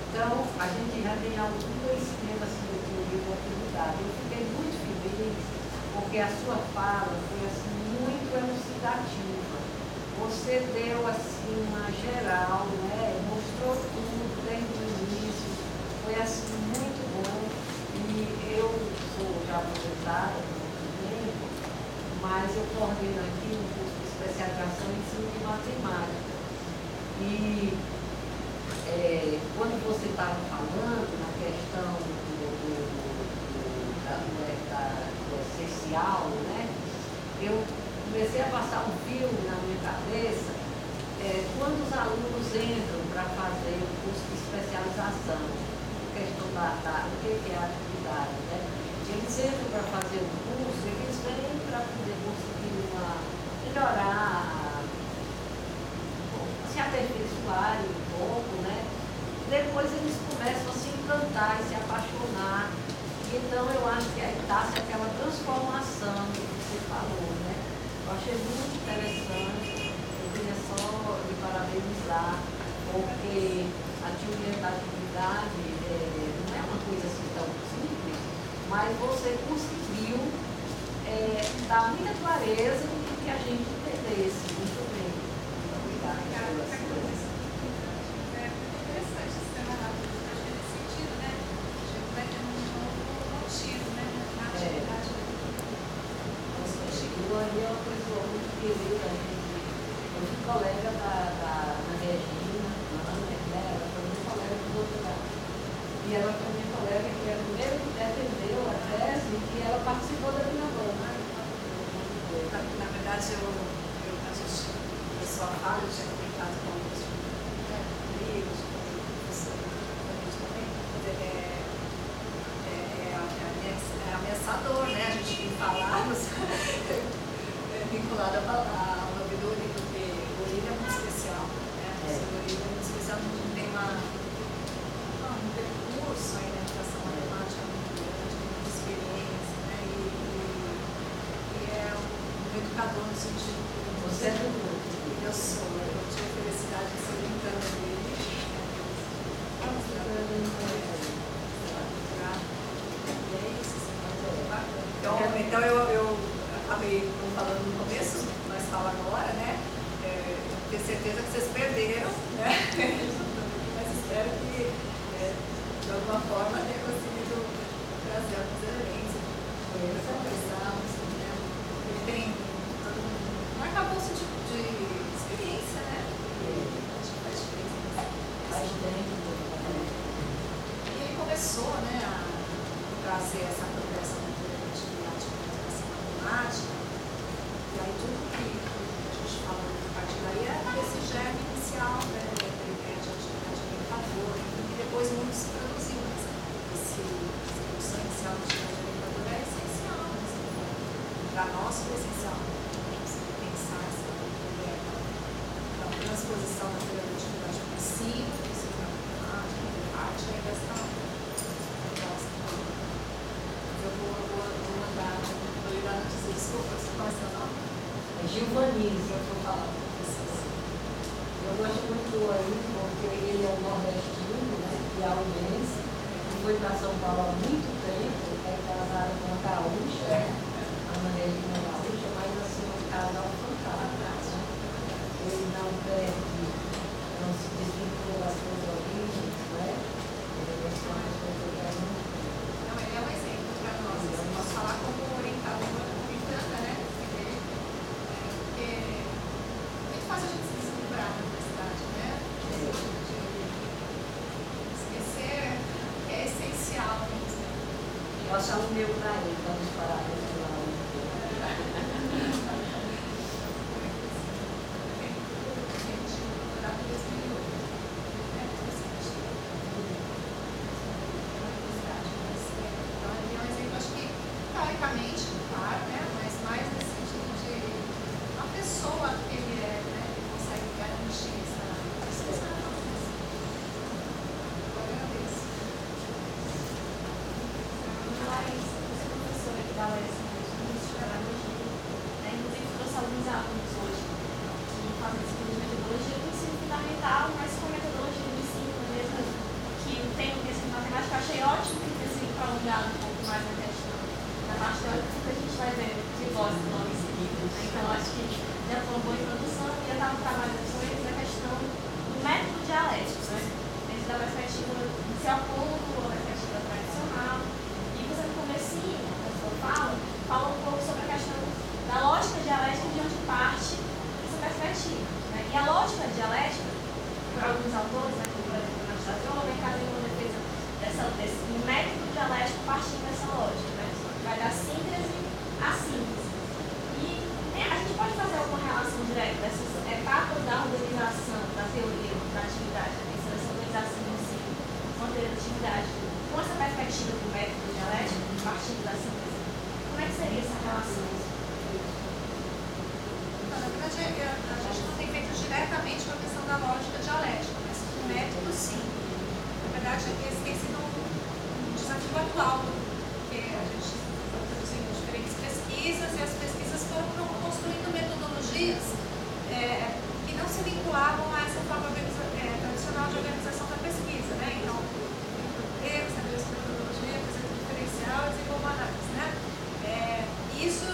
Speaker 5: Então, a gente já tem algum conhecimento assim, de teoria da atividade. Eu fiquei muito feliz porque a sua fala foi assim, muito elucidativa. Você deu assim, uma geral, né? Mostrou tudo desde o início, foi assim, muito bom. E eu sou já aposentada há muito tempo, mas eu coordeno aqui um curso de especialização em ensino de matemática. E quando você estava falando na questão do essencial, né? Eu comecei a passar um filme na minha cabeça quando os alunos entram para fazer o curso de especialização, a questão do que é a atividade, né? Eles entram para fazer o curso e eles vêm para poder conseguir melhorar, se aperfeiçoar um pouco, né? Depois eles começam a se encantar e se apaixonar. E então eu acho que aí está-se aquela transformação que você falou, né? Eu achei muito interessante. Eu queria só lhe parabenizar, porque a teoria da atividade não é uma coisa assim tão simples, mas você conseguiu dar muita clareza para que a gente entendesse muito bem. Muito obrigada. O Ari é uma pessoa muito querida, eu fui colega da Regina, ela foi minha colega do doutorado. E ela foi minha colega que é a primeira que defendeu a tese e ela participou da minha banda.
Speaker 3: Na verdade, eu só falo, eu tinha comentado com alguns amigos, com professores também, é ameaçador, né? A gente tem falarmos vinculado a uma vida do Uri, porque o Uri é muito especial, né? O Uri é muito especial, a gente tem um percurso aí na educação matemática muito grande, muita experiência, né? E é um educador no sentido que
Speaker 5: Você é do grupo.
Speaker 3: eu sou, eu tive a felicidade de ser brincando dele. Vamos então eu acabei não falando no começo, mas falo agora, né? Tenho certeza que vocês perderam, né? Mas espero que de alguma forma tenha conseguido trazer alguns elementos. Conversamos, né? Ele tem todo um arcabouço de experiência, né? Acho que faz diferença. E ele começou, né, a trazer essa progressão de atividade matemática, e aí tudo que a gente fala a partir daí é esse germe inicial, né, da ideia de atividade orientadora, e depois muito se produziu, mas essa produção inicial de atividade orientadora é essencial, para nós foi essencial, a gente pensar essa transposição material de atividade passiva, que se trata de arte, ainda está eu vou mandar, vou lhe dar a notícia, desculpa, você qual é seu nome?
Speaker 5: É Gilvanise, eu vou falar para vocês. Eu gosto muito do Ailton, porque ele é um nordestino, né, piauiense, e foi para São Paulo há muito tempo, é casado com uma gaúcha, a Manelina gaúcha, mas assim, um casal fantástico, né? Ele não perde, não se desvincula das suas origens, né? Ele é uma pessoa que eu quero muito.
Speaker 3: Não, ele é um exemplo para nós. Eu posso falar como orientadora, orientanda, né? Porque é muito fácil a gente se deslumbrar na universidade, né? Esquecer é essencial mesmo.
Speaker 5: Eu acho o meu para ele, vamos parar de falar.
Speaker 3: Teoricamente, claro, né? Mas mais no sentido de uma pessoa que ele é, né? Ele consegue garantir essa eu agradeço.
Speaker 2: Mas essa professora que dá aula esse curso de pedagogia, né, inclusive trouxe alguns alunos hoje que fazem esse curso de metodologia do ensino fundamental, mas com metodologia de ensino mesmo, que o tema que ensino matemática eu achei ótimo que tenha sido prolongado um pouco mais na questão. Na parte teórica, porque a gente vai ver de voz logo em seguida. Né? Então, acho que já foi uma boa introdução e eu estava trabalhando com eles a questão do método dialético, né? Dentro da perspectiva inicial ou da perspectiva tradicional. E você, no comecinho da sua fala um pouco sobre a questão da lógica dialética de onde parte essa perspectiva. Né? E a lógica dialética, por alguns autores, né, como por exemplo, o Anastasia, vem fazer uma defesa desse método dialético partindo dessa lógica. Né? Vai da síntese à síntese. E a gente pode fazer alguma relação direta dessas etapas da organização, da teoria, da atividade, da essa organização em si, uma teoria da atividade, com essa perspectiva do método dialético, partindo da síntese. Como é que seria essa relação?
Speaker 3: Na verdade, a gente não tem feito diretamente com a questão da lógica dialética, mas com o método, sim. Na verdade, esse tem sido um desafio atual, porque a gente está produzindo diferentes pesquisas e as pesquisas foram construindo metodologias que não se vinculavam a essa forma tradicional de organização da pesquisa, né? Então, estabelecer metodologia, fazer diferencial e desenvolver análise, né? Isso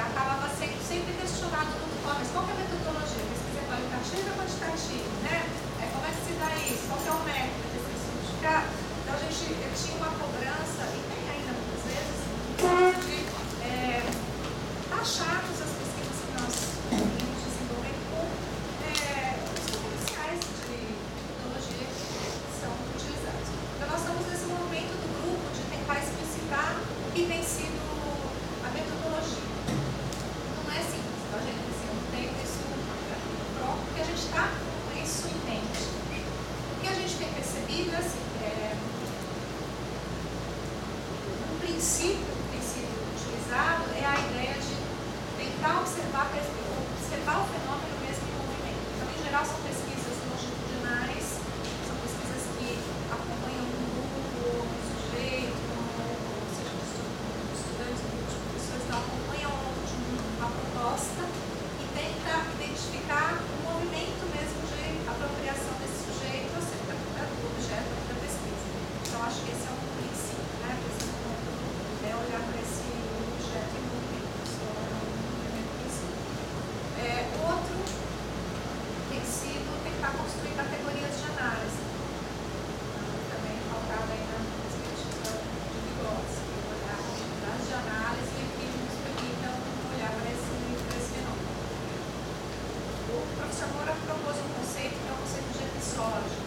Speaker 3: acabava sendo sempre questionado no mas qual que é a metodologia? Pesquisa qualitativa ou quantitativa, né? Como é que se dá isso? Qual que é o método desse significado? Então a gente tinha uma cobrança, e tem ainda muitas vezes, de taxarmos as pesquisas que nós vamos desenvolver com os referenciais de metodologia que são utilizados. Então nós estamos nesse momento do grupo de tentar explicitar o que tem sido a metodologia. Não é simples, então a gente tem isso próprio, porque a gente está com isso em mente. O que a gente tem percebido é assim, um princípio que tem sido utilizado é a ideia de tentar observar o fenômeno mesmo em movimento. Então, em geral, são pesquisas longitudinais, são pesquisas que acompanham um grupo, um sujeito, ou seja, estudantes, professores que acompanham uma proposta e tenta identificar o movimento mesmo de apropriação desse sujeito, ou seja, do objeto da pesquisa. Então, acho que esse é um princípio, né? É olhar para esse objeto em movimento. Isso é um primeiro princípio. Outro tem sido tentar construir categorias de análise. Também faltava aí na perspectiva de Vygotsky, olhar atividades de análise que nos permitam olhar para esse fenômeno. O professor Moura propôs um conceito que é o conceito de episódio,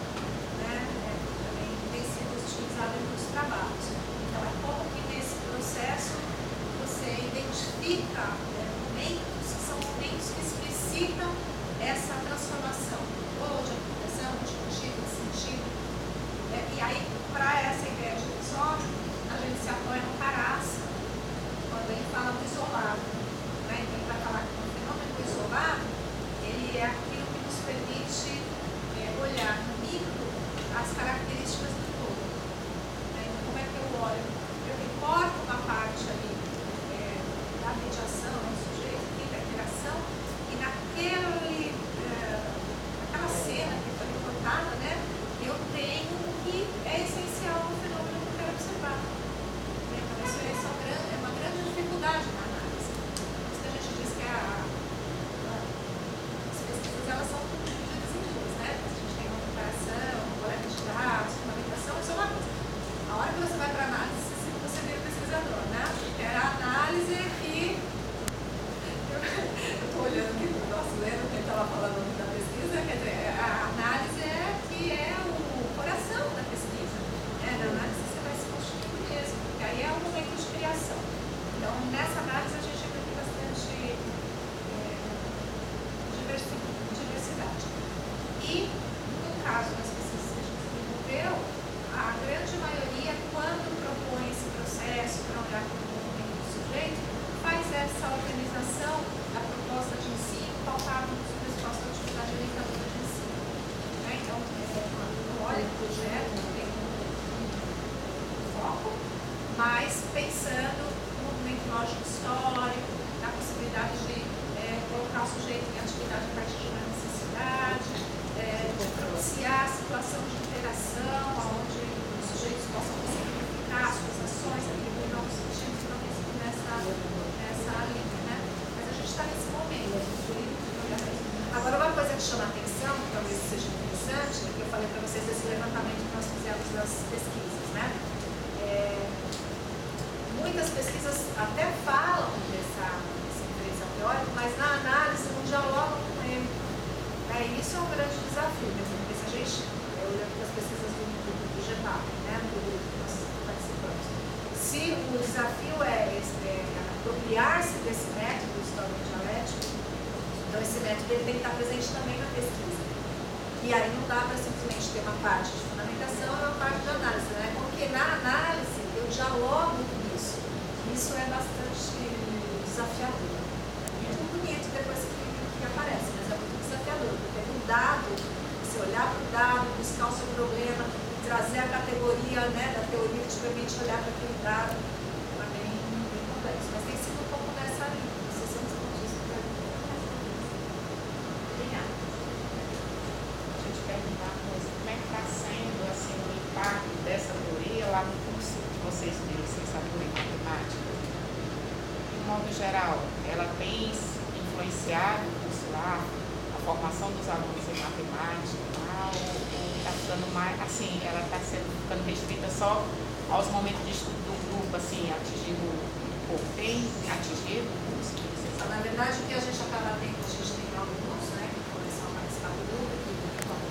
Speaker 3: né? Também tem sido utilizado em muitos trabalhos. Então, é como que nesse processo você identifica momentos que são momentos que explicitam essa transformação, ou de aplicação, de motivo, de sentido. E aí, para essa ideia de episódio, a gente se apoia no Caraça, quando ele fala do isolado. Né? Então, ele vai falar que um fenômeno isolado, ele é aquilo que nos permite
Speaker 2: avaliação. Então, nessa análise, a gente tem bastante diversidade. E, no caso das pesquisas que a gente desenvolveu, a grande maioria, quando propõe esse processo para olhar para o movimento do sujeito, faz essa organização da proposta de ensino pautada nos pressupostos da atividade orientadora de ensino. Né? Então, olha o projeto, tem um foco, mas pensando no movimento lógico histórico, na possibilidade de colocar o sujeito em atividade a partir de uma necessidade, de propiciar a situação de interação, onde os sujeitos possam simplificar suas ações, atribuir novos sentidos, então isso nessa linha, né? Mas a gente está nesse momento de olhar isso. Agora, uma coisa que chama a atenção, que talvez seja interessante, que eu falei para vocês desse levantamento que nós fizemos das pesquisas, né? Muitas pesquisas até falam desse referencial teórico, mas na análise não dialogam com ele. E isso é um grande desafio, né? Porque se a gente, eu olhando para as pesquisas do GEPAP, né? Do grupo que nós participamos, se o desafio é apropriar-se desse método histórico-dialético, então esse método ele tem que estar presente também na pesquisa. E aí não dá para simplesmente ter uma parte de fundamentação e uma parte de análise, né? Porque na análise eu dialogo com isso. Isso é bastante desafiador. É muito bonito depois que aparece, mas é muito desafiador, porque no dado, você olhar para o dado, buscar o seu problema, trazer a categoria, né, da teoria que te permite olhar para aquele dado, é bem complexo. Mas tem sido um pouco nessa linha. Não sei se eu respondi isso para mim.
Speaker 4: Obrigada. A gente perguntar como é que está sendo assim, o impacto dessa teoria lá no curso que vocês de licenciatura em matemática. De modo geral, ela tem influenciado o curso lá, a formação dos alunos em matemática, lá, ou está ficando mais, assim, ela está ficando restrita só aos momentos de estudo do grupo, assim, atingindo o pouco. Tem atingido o curso que vocês
Speaker 2: Então, na verdade, o que a gente acaba tendo, a gente tem alunos, né, que começam a participar do grupo, que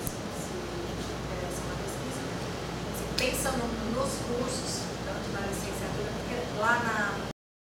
Speaker 2: se interessam na pesquisa, pensam nos cursos, tanto na licenciatura, porque lá na